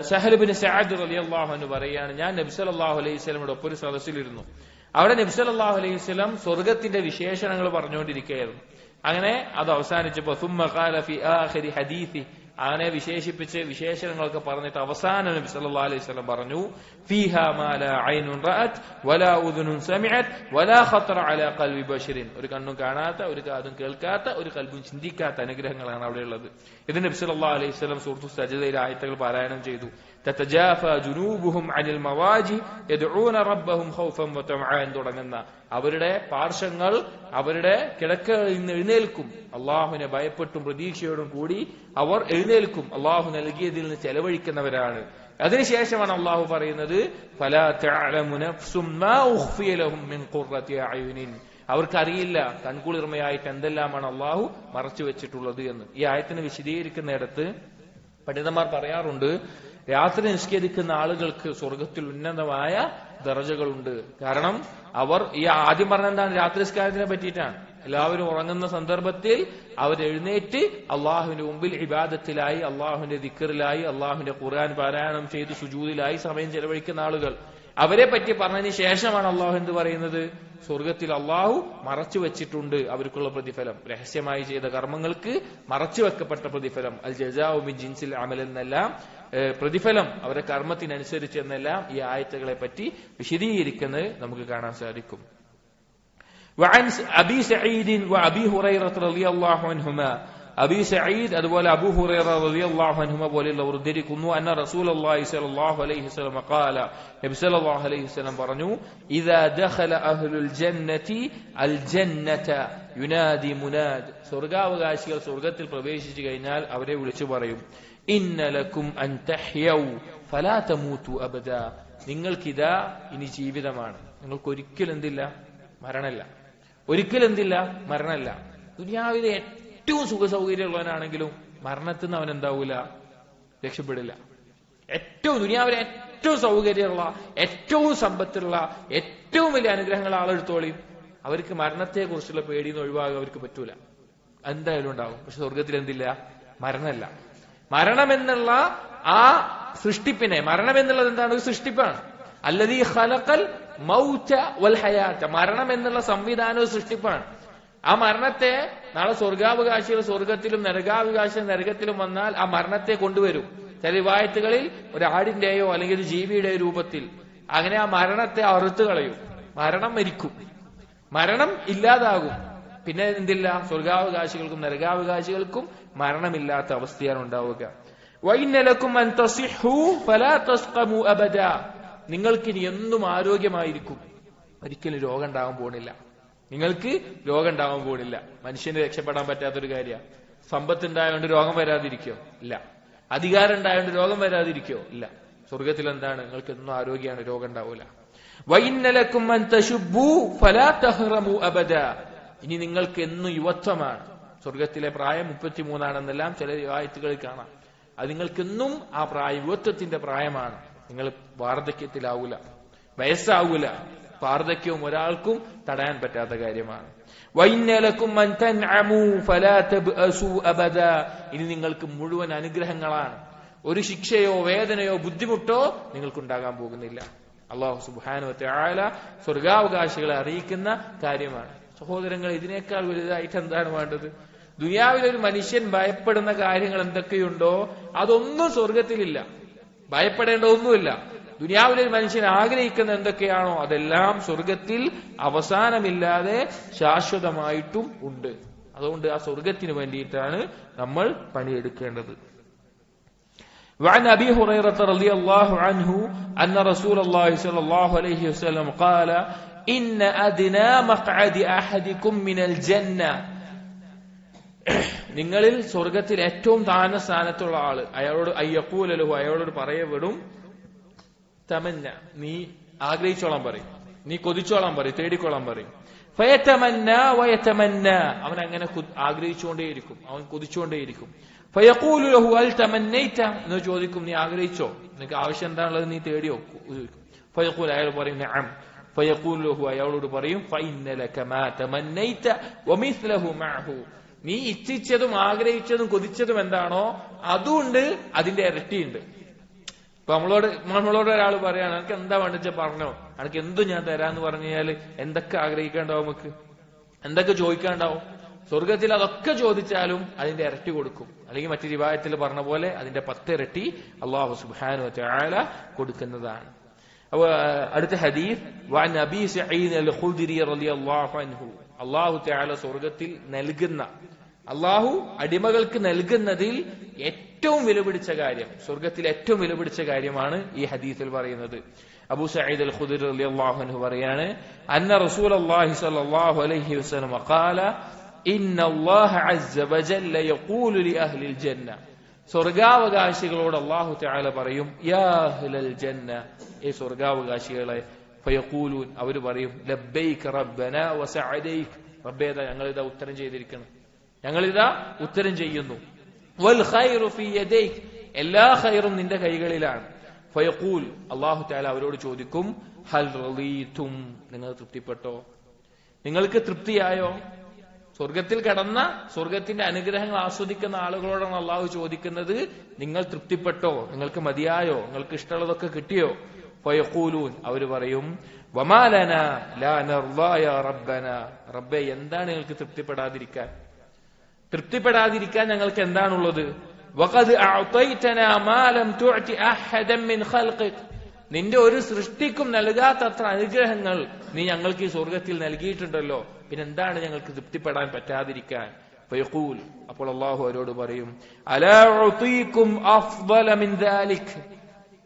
സഹൽ ഇബ്നു സഅദ് റളിയല്ലാഹു അൻഹു പറയാണ്, ഞാൻ നബി സല്ലല്ലാഹു അലൈഹി വസല്ലമയുടെ ഒപ്പം ഒരു സദസ്സിലിരുന്നു. അവിടെ നബി സല്ലല്ലാഹു അലൈഹി വസല്ലം സ്വർഗത്തിന്റെ വിശേഷണങ്ങൾ പറഞ്ഞുകൊണ്ടിരിക്കുകയായിരുന്നു. അങ്ങനെ അത് അവസാനിച്ചപ്പോ ثم قال في آخر حديثه, അങ്ങനെ വിശേഷിപ്പിച്ച് വിശേഷണങ്ങളൊക്കെ പറഞ്ഞിട്ട് അവസാനം നബി സല്ലല്ലാഹു അലൈഹി വസല്ലം പറഞ്ഞു, ഫീഹാ മാ ലാ ഐനുൻ റഅത് വലാ ഉദുനുൻ സമിഅത് വലാ ഖതറ അലാ ഖൽബി ബശരിൻ. ഒരു കണ്ണും കാണാത്ത, ഒരു കാതും കേൾക്കാത്ത, ഒരു കൽബും ചിന്തിക്കാത്ത അനുഗ്രഹങ്ങളാണ് അവിടെയുള്ളത്. ഇത് നബി സല്ലല്ലാഹു അലൈഹി വസല്ലം സൂറത്തു സജ്ദയിലെ ആയത്തുകൾ പാരായണം ചെയ്തു. തതജാഫാ ജുനൂബുഹും അനിൽ മവാജി യദ്ഊന റബ്ബഹും ഖൗഫൻ വതമഅൻ തുടങ്ങുന്ന അവരുടെ പാർശ്വങ്ങൾ അവരുടെ കിടക്കയിൽ നിന്ന് എഴുന്നേൽക്കും. അള്ളാഹുവിനെ ഭയപ്പെട്ടും പ്രതീക്ഷയോടും കൂടി അവർ എഴുന്നേൽക്കും. അള്ളാഹു നൽകിയതിൽ നിന്ന് ചെലവഴിക്കുന്നവരാണ്. അതിനുശേഷമാണ് അള്ളാഹു പറയുന്നത്, ഫലാ തഅലമു നഫ്സും മാ ഉഖ്ഫിയ ലഹും മിൻ ഖുർറത്തി അയുനിൻ. അവർക്കറിയില്ല കൺകുളിർമയായിട്ട് എന്തെല്ലാമാണ് അള്ളാഹു മറച്ചു വെച്ചിട്ടുള്ളത് എന്ന്. ഈ ആയത്തിനെ വിശദീകരിക്കുന്നിടത്ത് പണ്ഡിതന്മാർ പറയാറുണ്ട്, രാത്രി നിസ്കരിക്കുന്ന ആളുകൾക്ക് സ്വർഗത്തിൽ ഉന്നതമായ ദറജകളുണ്ട്. കാരണം അവർ ഈ ആദ്യം പറഞ്ഞ എന്താണ്, രാത്രി നിസ്കാരത്തിനെ പറ്റിയിട്ടാണ്. എല്ലാവരും ഉറങ്ങുന്ന സന്ദർഭത്തിൽ അവരെഴുന്നേറ്റ് അള്ളാഹുവിന്റെ മുമ്പിൽ ഇബാദത്തിലായി, അള്ളാഹുവിന്റെ ദിക്റിലായി, അള്ളാഹുവിന്റെ ഖുർആൻ പാരായണം ചെയ്ത് സുജൂദിലായി സമയം ചെലവഴിക്കുന്ന ആളുകൾ, അവരെ പറ്റി പറഞ്ഞതിന് ശേഷമാണ് അള്ളാഹു എന്ത് പറയുന്നത്, സ്വർഗത്തിൽ അള്ളാഹു മറച്ചു വെച്ചിട്ടുണ്ട് അവർക്കുള്ള പ്രതിഫലം. രഹസ്യമായി ചെയ്ത കർമ്മങ്ങൾക്ക് മറച്ചു വെക്കപ്പെട്ട പ്രതിഫലം, അൽ ജസാഉ മിൻ ജിൻസിൽ അമൽ എന്നെല്ലാം പ്രതിഫലം അവരുടെ കർമ്മത്തിനനുസരിച്ച് എന്നെല്ലാം ഈ ആയത്തുകളെ പറ്റി വിശദീകരിക്കുന്നത് നമുക്ക് കാണാൻ സാധിക്കും. وعن أبي سعيد وأبي هريرة رضي الله عنهما അബീ സഈദ് അതുപോലെ അബൂ ഹുറൈറ റളിയല്ലാഹു അൻഹുമ പോലെയുള്ളവർ ഉദ്ധരിക്കുന്നു അന്ന റസൂലുള്ളാഹി സ്വല്ലല്ലാഹു അലൈഹി വസല്ലം ഖാല നബി സല്ലല്ലാഹു അലൈഹി വസല്ലം പറഞ്ഞു ഇദാ ദഖല അഹ്ലുൽ ജന്നതി അൽ ജന്നത യുനാദി മുനാദ് സ്വർഗ്ഗാവകാശികൾ സ്വർഗ്ഗത്തിൽ പ്രവേശിച്ചു കഴിഞ്ഞാൽ അവരെ വിളിച്ചു പറയും ഇന്ന ലക്കും അൻ തഹ്യൗ ഫലാ തമൂതു അബദാ നിങ്ങൾക്കിതാ ഇനി ജീവിതമാണ് നിങ്ങൾക്ക് ഒരിക്കലും എന്തില്ല മരണമില്ല ഒരിക്കലും എന്തില്ല മരണമില്ല ദുനിയാവിലെ ഏറ്റവും സുഖ സൗകര്യമുള്ളവനാണെങ്കിലും മരണത്തിൽ നിന്ന് അവൻ എന്താവൂല രക്ഷപ്പെടില്ല ഏറ്റവും ദുനിയാവിലെ ഏറ്റവും സൗകര്യമുള്ള ഏറ്റവും സമ്പത്തുള്ള ഏറ്റവും വലിയ അനുഗ്രഹങ്ങൾ ആളെടുത്തോളിയും അവർക്ക് മരണത്തെ കുറിച്ചുള്ള പേടിന്ന് ഒഴിവാകാൻ അവർക്ക് പറ്റൂല എന്തായാലും ഉണ്ടാവും പക്ഷെ സ്വർഗത്തിൽ എന്തില്ല മരണമല്ല മരണമെന്നുള്ള ആ സൃഷ്ടിപ്പിനെ മരണം എന്നുള്ളത് എന്താണ് ഒരു സൃഷ്ടിപ്പാണ് അല്ലദീ ഖലഖൽ മൗത വൽ ഹയാത മരണം എന്നുള്ള സംവിധാനവും സൃഷ്ടിപ്പാണ് ആ മരണത്തെ നാളെ സ്വർഗാവകാശികൾ സ്വർഗത്തിലും നരകാവകാശികൾ നരകത്തിലും വന്നാൽ ആ മരണത്തെ കൊണ്ടുവരും ചില റിവായത്തുകളിൽ ഒരു ആടിന്റെയോ അല്ലെങ്കിൽ ഒരു ജീവിയുടെയോ രൂപത്തിൽ അങ്ങനെ ആ മരണത്തെ അറുത്തു കളയും മരണം മരിക്കും മരണം ഇല്ലാതാകും പിന്നെ എന്തില്ല സ്വർഗാവകാശികൾക്കും നരകാവകാശികൾക്കും മരണമില്ലാത്ത അവസ്ഥയാണ് ഉണ്ടാവുക വൈന്നലക്കും അൻ തസിഹു ഫലാ തസ്ഖമു അബദാ നിങ്ങൾക്കിനി എന്നും ആരോഗ്യമായിരിക്കും ഒരിക്കലും രോഗം ഉണ്ടാവാൻ പോണില്ല നിങ്ങൾക്ക് രോഗം ഉണ്ടാവാൻ പോണില്ല മനുഷ്യന് രക്ഷപ്പെടാൻ പറ്റാത്തൊരു കാര്യമാണ് സമ്പത്ത് ഉണ്ടായതുകൊണ്ട് രോഗം വരാതിരിക്കോ ഇല്ല അധികാരം ഉണ്ടായതുകൊണ്ട് രോഗം വരാതിരിക്കോ ഇല്ല സ്വർഗത്തിൽ എന്താണ് നിങ്ങൾക്ക് എന്നും ആരോഗ്യമാണ് രോഗം ഉണ്ടാവൂല വൈന്നലക്കും അൻ തശുബ്ബു ഫലാ തഹ്റമു അബദാ ഇനി നിങ്ങൾക്ക് എന്നും യുവത്വമാണ് സ്വർഗത്തിലെ പ്രായം 33 ആണെന്നെല്ലാം ചില ആയത്തുകളിൽ കാണാം അത് നിങ്ങൾക്കെന്നും ആ പ്രായം യുവത്വത്തിന്റെ പ്രായമാണ് നിങ്ങൾ വാർദ്ധക്യത്തിലാവൂല വയസ്സാവൂല വാർദ്ധക്യവും ഒരാൾക്കും തടയാൻ പറ്റാത്ത കാര്യമാണ് വൈന്നലക്കും അൻ തൻഅമു ഫലാ തബ്അസു അബദാ ഇനി നിങ്ങൾക്ക് മുഴുവൻ അനുഗ്രഹങ്ങളാണ് ഒരു ശിക്ഷയോ വേദനയോ ബുദ്ധിമുട്ടോ നിങ്ങൾക്കുണ്ടാകാൻ പോകുന്നില്ല അല്ലാഹു സുബ്ഹാനഹു വ തആല സ്വർഗാവകാശികളെ അറിയിക്കുന്ന കാര്യമാണ് സഹോദരങ്ങൾ ഇതിനേക്കാൾ വലുതായിട്ട് എന്താണ് വേണ്ടത് ദുനിയാവിലൊരു മനുഷ്യൻ ഭയപ്പെടുന്ന കാര്യങ്ങൾ എന്തൊക്കെയുണ്ടോ അതൊന്നും സ്വർഗത്തിലില്ല ഭയപ്പെടേണ്ട ഒന്നുമില്ല ദുനിയാവിലൊരു മനുഷ്യൻ ആഗ്രഹിക്കുന്ന എന്തൊക്കെയാണോ അതെല്ലാം സ്വർഗത്തിൽ അവസാനമില്ലാതെ ശാശ്വതമായിട്ടും ഉണ്ട് അതുകൊണ്ട് ആ സ്വർഗത്തിന് വേണ്ടിയിട്ടാണ് നമ്മൾ പണിയെടുക്കേണ്ടത് وعن أبي هريرة رضي الله عنه أن رسول الله صلى الله عليه وسلم قال إن أدنى مقعد أحدكم من الجنة നിങ്ങളിൽ സ്വർഗത്തിൽ ഏറ്റവും താഴ്ന്ന സ്ഥാനത്തുള്ള ആള് അയാളോട് അയ്യക്കൂലഹു അയാളോട് പറയപ്പെടും തമന്ന നീ ആഗ്രഹിച്ചോളാൻ പറയും നീ കൊതിച്ചോളാൻ പറയും തേടിക്കോളാൻ പറയും ഫയതമന്ന വയതമന്ന അവൻ അങ്ങനെ ആഗ്രഹിച്ചുകൊണ്ടേയിരിക്കും അവൻ കൊതിച്ചുകൊണ്ടേയിരിക്കും ഫയഖൂലു ലഹു അൽ തമന്നൈത എന്ന് ചോദിക്കും നീ ആഗ്രഹിച്ചോ നിനക്ക് ആവശ്യം എന്താണുള്ളത് നീ തേടിയോ ഫയഖൂൽ അയാൾ പറയും നഅം ഫയഖൂലു ലഹു അയാളോട് പറയും ഫഇന്ന ലക മാ തമന്നൈത വമിസ്ലഹു മഅഹു നീ ഇച്ഛിച്ചതും ആഗ്രഹിച്ചതും കൊതിച്ചതും എന്താണോ അതുണ്ട് അതിന്റെ ഇരട്ടിയുണ്ട് ഇപ്പൊ നമ്മളോട് ഒരാൾ പറയാണ് എനിക്ക് എന്താ വേണ്ടിച്ച പറഞ്ഞോ എനിക്ക് എന്തും ഞാൻ തരാന്ന് പറഞ്ഞു കഴിഞ്ഞാല് എന്തൊക്കെ ആഗ്രഹിക്കാണ്ടാവും നമുക്ക് എന്തൊക്കെ ചോദിക്കാണ്ടാവും സ്വർഗത്തിൽ അതൊക്കെ ചോദിച്ചാലും അതിന്റെ ഇരട്ടി കൊടുക്കും അല്ലെങ്കിൽ മറ്റു റിവായത്തിൽ പറഞ്ഞ പോലെ അതിന്റെ 10 ഇരട്ടി അല്ലാഹു സുബ്ഹാനഹു വ തആല കൊടുക്കുന്നതാണ് അപ്പൊ അടുത്ത ഹദീസ് വഅൻ അബീ സഈദ് അൽ ഖുദ്രി റളിയല്ലാഹു അൻഹു അല്ലാഹു തആല സ്വർഗത്തിൽ നൽകുന്ന അല്ലാഹു അടിമകൾക്ക് നൽകുന്നതിൽ ഏറ്റവും വിലപിടിച്ച കാര്യം സ്വർഗത്തിൽ ഏറ്റവും വിലപിടിച്ച കാര്യമാണ് ഈ ഹദീസിൽ പറയുന്നത് അബൂ സഈദ് അൽ ഖുദ്രി റളിയല്ലാഹു അൻഹു പറയാണ് അന്ന റസൂലുള്ളാഹി സ്വല്ലല്ലാഹു അലൈഹി വസല്ലം ഖാല ഇന്നല്ലാഹ അസ്സ വജല്ല യഖൂലു ലി അഹ്ലിൽ ജന്ന സ്വർഗാവകാശികളോട് അല്ലാഹു തആല പറയും യാ അഹ്ലൽ ജന്ന ഏ സ്വർഗാവകാശികളെ ഫയഖൂലൂൻ അവർ പറയും ലബ്ബൈക റബ്ബനാ വസഅദൈക റബ്ബേ ഞങ്ങളിതാ ഉത്തരം ചെയ്തിരിക്കുന്നു ഞങ്ങളിതാ ഉത്തരം ചെയ്യുന്നു വൽ ഖൈറു ഫീ യദൈക എല്ലാ ഖൈറും നിന്റെ കൈകളിലാണ് ഫയഖൂൽ അല്ലാഹു തആല അവരോട് ചോദിക്കും ഹൽ റളീതും നിങ്ങൾ തൃപ്തിപ്പെട്ടോ നിങ്ങൾക്ക് തൃപ്തിയായോ സ്വർഗത്തിൽ കടന്ന സ്വർഗത്തിന്റെ അനുഗ്രഹങ്ങൾ ആസ്വദിക്കുന്ന ആളുകളോടാണ് അള്ളാഹു ചോദിക്കുന്നത് നിങ്ങൾ തൃപ്തിപ്പെട്ടോ നിങ്ങൾക്ക് മതിയായോ നിങ്ങൾക്ക് ഇഷ്ടമുള്ളതൊക്കെ കിട്ടിയോ ഫയഖൂലൂൻ അവർ പറയും വമാ ലനാ ലാ നർദാ യാ റബ്ബനാ റബ്ബേ എന്താണ് നിങ്ങൾക്ക് തൃപ്തിപ്പെടാതിരിക്കാൻ ഞങ്ങൾക്ക് എന്താണുള്ളത് വഖദ് അഅതൈതനാ മാ ലം തുഅതി അഹദൻ മിൻ ഖൽഖിക നിന്റെ ഒരു സൃഷ്ടിക്കും നൽകാത്തത്ര അനുഗ്രഹങ്ങൾ നീ ഞങ്ങൾക്ക് ഈ സ്വർഗത്തിൽ നൽകിയിട്ടുണ്ടല്ലോ പിന്നെന്താണ് ഞങ്ങൾക്ക് തൃപ്തിപ്പെടാൻ പറ്റാതിരിക്കാൻ ഫയഖൂൽ, അപ്പോൾ അല്ലാഹു അവരോട് പറയും, അലാ ഉതീകും അഫ്ളല മിൻ ദാലിക്,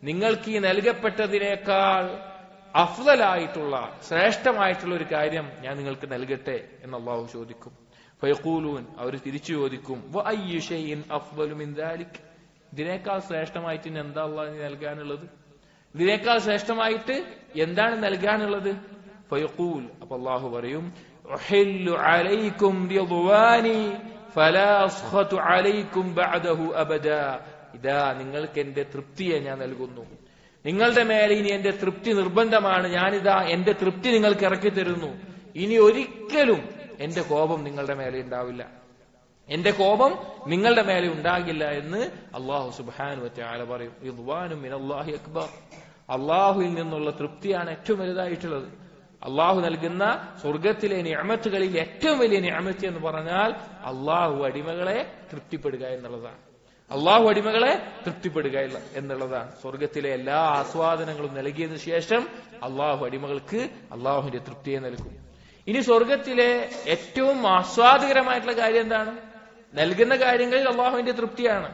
നിങ്ങൾക്ക് ഈ നൽകപ്പെട്ടതിനേക്കാൾ അഫ്ളലായിട്ടുള്ള ശ്രേഷ്ഠമായിട്ടുള്ള ഒരു കാര്യം ഞാൻ നിങ്ങൾക്ക് നൽകട്ടെ എന്ന് അല്ലാഹു ചോദിക്കും. ഫയഖൂലൂൻ, അവർ തിരിച്ചു ചോദിക്കും, വഅയ്യു ശൈഇൻ അഫ്ളലു മിൻ ദാലിക്, ഇതിനേക്കാൾ ശ്രേഷ്ഠമായിട്ട് ഇനി എന്താ അല്ലാഹു നൽകാനുള്ളത്? ഇതിനേക്കാൾ ശ്രേഷ്ഠമായിട്ട് എന്താണ് നൽകാനുള്ളത്? ഫയഖൂൽ, അപ്പോൾ അല്ലാഹു പറയും, ഉഹില്ലു അലൈക്കും റിദ്വാനി ഫലാ അസ്ഖതു അലൈക്കും ബഅദഹു അബദാ, ഇതാ നിങ്ങൾക്ക് എന്റെ തൃപ്തിയെ ഞാൻ നൽകുന്നു, നിങ്ങളുടെ മേലെ ഇനി എന്റെ തൃപ്തി നിർബന്ധമാണ്, ഞാനിതാ എന്റെ തൃപ്തി നിങ്ങൾക്ക് ഇറക്കി തരുന്നു, ഇനി ഒരിക്കലും എന്റെ കോപം നിങ്ങളുടെ മേലെ ഉണ്ടാവില്ല, എന്റെ കോപം നിങ്ങളുടെ മേലെ ഉണ്ടാകില്ല എന്ന് അല്ലാഹു സുബ്ഹാനഹു വ തആല പറയും. റിദ്വാനും മിനല്ലാഹി അക്ബർ, അല്ലാഹുവിൽ നിന്നുള്ള തൃപ്തിയാണ് ഏറ്റവും വലുതായിട്ടുള്ളത്. അള്ളാഹു നൽകുന്ന സ്വർഗത്തിലെ നിഅമത്തുകളിൽ ഏറ്റവും വലിയ നിഅമത്ത് എന്ന് പറഞ്ഞാൽ അള്ളാഹു അടിമകളെ തൃപ്തിപ്പെടുക എന്നുള്ളതാണ്. അള്ളാഹു അടിമകളെ തൃപ്തിപ്പെടുക എന്നുള്ളതാണ്. സ്വർഗത്തിലെ എല്ലാ ആസ്വാദനങ്ങളും നൽകിയതിനു ശേഷം അള്ളാഹു അടിമകൾക്ക് അള്ളാഹുവിന്റെ തൃപ്തിയെ നൽകും. ഇനി സ്വർഗത്തിലെ ഏറ്റവും ആസ്വാദകരമായിട്ടുള്ള കാര്യം എന്താണ്? നൽകുന്ന കാര്യങ്ങളിൽ അള്ളാഹുവിന്റെ തൃപ്തിയാണ്.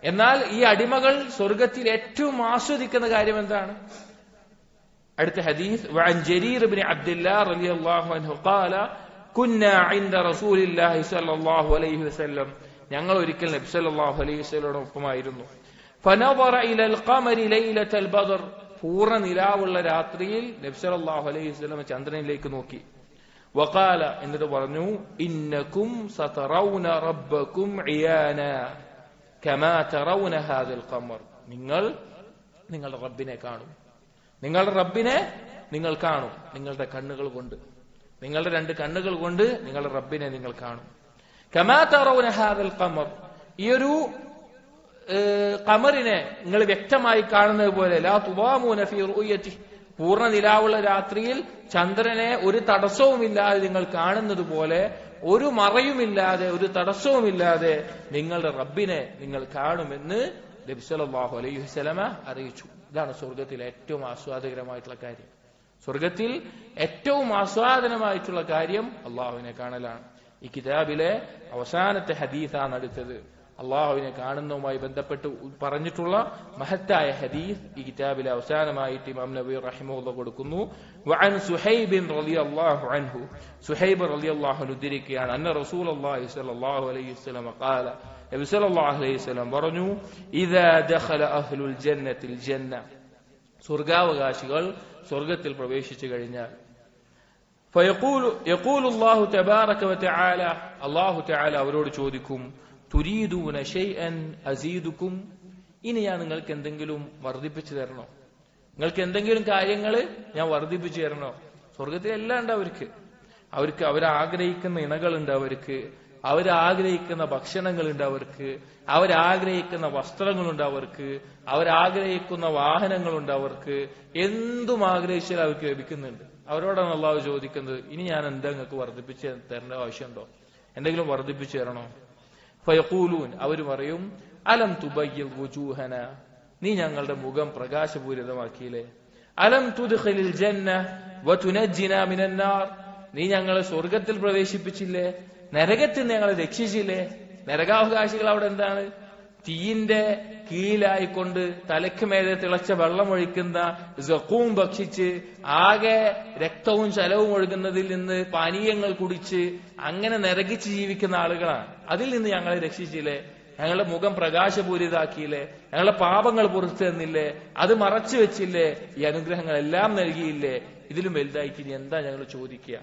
എന്നാൽ ഈ അടിമകൾ സ്വർഗത്തിൽ ഏറ്റവും ആസ്വദിക്കുന്ന കാര്യം എന്താണ്? അടുത്ത ഹദീസ്, വഅൻ ജരീർ ഇബ്നു അബ്ദുല്ലാഹ് റളിയല്ലാഹു അൻഹു ഖാല കുന്നാ ഇൻദ റസൂലില്ലാഹി സ്വല്ലല്ലാഹു അലൈഹി വസല്ലം, ഞങ്ങൾ ഒരിക്കൽ നബി സല്ലല്ലാഹു അലൈഹി വസല്ലമയോടൊപ്പമായിരുന്നു. ഫനദറ ഇലൽ ഖമരി ലൈലത്തൽ ബദർ, പൂർണ്ണ നിലാവുള്ള രാത്രിയിൽ നബി സല്ലല്ലാഹു അലൈഹി വസല്ലം ചന്ദ്രനിലേക്ക് നോക്കി. വഖാല, എന്നിട്ട് പറഞ്ഞു, ഇന്നകും സതറൗന റബ്ബകും ഇയാന കമാ തറൗന ഹാദൽ ഖമർ, നിങ്ങൾ നിങ്ങളുടെ റബ്ബിനെ കാണും, നിങ്ങളുടെ റബ്ബിനെ നിങ്ങൾ കാണും, നിങ്ങളുടെ കണ്ണുകൾ കൊണ്ട്, നിങ്ങളുടെ രണ്ട് കണ്ണുകൾ കൊണ്ട് നിങ്ങളുടെ റബ്ബിനെ നിങ്ങൾ കാണും. കമാ തറൗന ഹാദൽ ഖമർ, ഈ ഒരു ഖമറിനെ നിങ്ങൾ വ്യക്തമായി കാണുന്നത് പോലെ, ലാ തുദാമൂന ഫീ റുയതി, പൂർണ്ണ നിലാവുള്ള രാത്രിയിൽ ചന്ദ്രനെ ഒരു തടസ്സവുമില്ലാതെ നിങ്ങൾ കാണുന്നത് പോലെ, ഒരു മറയുമില്ലാതെ ഒരു തടസ്സവുമില്ലാതെ നിങ്ങളുടെ റബ്ബിനെ നിങ്ങൾ കാണുമെന്ന് നബി സല്ലല്ലാഹു അലൈഹി വസല്ലമ അറിയിച്ചു. ഇതാണ് സ്വർഗത്തിലെ ഏറ്റവും ആസ്വാദകരമായിട്ടുള്ള കാര്യം. സ്വർഗത്തിൽ ഏറ്റവും ആസ്വാദനമായിട്ടുള്ള കാര്യം അള്ളാഹുവിനെ കാണലാണ്. ഈ കിതാബിലെ അവസാനത്തെ ഹദീസാണ് അടുത്തത്. അള്ളാഹുവിനെ കാണുന്നതുമായി ബന്ധപ്പെട്ട് പറഞ്ഞിട്ടുള്ള മഹത്തായ ഹദീസ് ഈ കിതാബിലെ അവസാനമായിട്ട് ഇമാം നബവി റഹിമഹുല്ലാഹ് കൊടുക്കുന്നു. വഅൻ സുഹൈബ് റളിയല്ലാഹു അൻഹു, സുഹൈബ് റളിയല്ലാഹു അൻഹു ഉദ്ധരിക്കുകയാണ്, അന്ന റസൂലുള്ളാഹി സ്വല്ലല്ലാഹു അലൈഹി വസല്ലം ഖാല, നബി സല്ലല്ലാഹു അലൈഹി വസല്ലം പറഞ്ഞു, ഇദാ ദഖല അഹ്ലുൽ ജന്നത്തിൽ ജന്ന, സ്വർഗാവകാശികൾ സ്വർഗത്തിൽ പ്രവേശിച്ചു കഴിഞ്ഞാൽ, യഖൂലു അല്ലാഹു തബാറക വതആല, അല്ലാഹു തആല അവരോട് ചോദിക്കും, തുരീദൂന ശൈഅൻ അസീദുക്കും, ഇനി ഞാൻ നിങ്ങൾക്ക് എന്തെങ്കിലും വർദ്ധിപ്പിച്ചു തരണോ? നിങ്ങൾക്ക് എന്തെങ്കിലും കാര്യങ്ങൾ ഞാൻ വർദ്ധിപ്പിച്ചു തരണോ? സ്വർഗത്തിൽ എല്ലാം ഉണ്ട് അവർക്ക് അവരാഗ്രഹിക്കുന്ന ഇണകളുണ്ട്, അവരാഗ്രഹിക്കുന്ന ഭക്ഷണങ്ങളുണ്ട്, അവരാഗ്രഹിക്കുന്ന വസ്ത്രങ്ങളുണ്ട്, അവരാഗ്രഹിക്കുന്ന വാഹനങ്ങളുണ്ട്, എന്തും ആഗ്രഹിച്ചാൽ അവർക്ക് ലഭിക്കുന്നുണ്ട്. അവരോടാണ് അള്ളാഹു ചോദിക്കുന്നത്, ഇനി ഞാൻ എന്താ നിങ്ങൾക്ക് വർദ്ധിപ്പിച്ച് തരേണ്ട ആവശ്യമുണ്ടോ? എന്തെങ്കിലും വർദ്ധിപ്പിച്ചു തരണോ? ഫയഖൂലൂൻ, അവർ പറയും, അലം തുബയ്യിദ് വുജൂഹന, നീ ഞങ്ങളുടെ മുഖം പ്രകാശപൂരിതമാക്കിയില്ലേ? അലം തുദ്ഖിലിൽ ജന്ന വതുനജ്ജിനാ മിനൻ നാർ, നീ ഞങ്ങളെ സ്വർഗത്തിൽ പ്രവേശിപ്പിച്ചില്ലേ? നരകത്തിൽ ഞങ്ങളെ രക്ഷിച്ചില്ലേ? നരകാവകാശികൾ അവിടെ എന്താണ്? തീയിന്റെ കീഴിലായിക്കൊണ്ട് തലയ്ക്ക് മേലെ തിളച്ച വെള്ളമൊഴിക്കുന്ന സഖൂം ഭക്ഷിച്ച് ആകെ രക്തവും ചലവും ഒഴുകുന്നതിൽ നിന്ന് പാനീയങ്ങൾ കുടിച്ച് അങ്ങനെ നരകിച്ച് ജീവിക്കുന്ന ആളുകളാണ്. അതിൽ നിന്ന് ഞങ്ങളെ രക്ഷിച്ചില്ലേ? ഞങ്ങളുടെ മുഖം പ്രകാശപൂരിതാക്കിയില്ലേ? ഞങ്ങളുടെ പാപങ്ങൾ പുറത്തു തന്നില്ലേ? അത് മറച്ചു വെച്ചില്ലേ? ഈ അനുഗ്രഹങ്ങളെല്ലാം നൽകിയില്ലേ? ഇതിലും വലുതായിട്ട് ഇനി എന്താ ഞങ്ങൾ ചോദിക്കുക?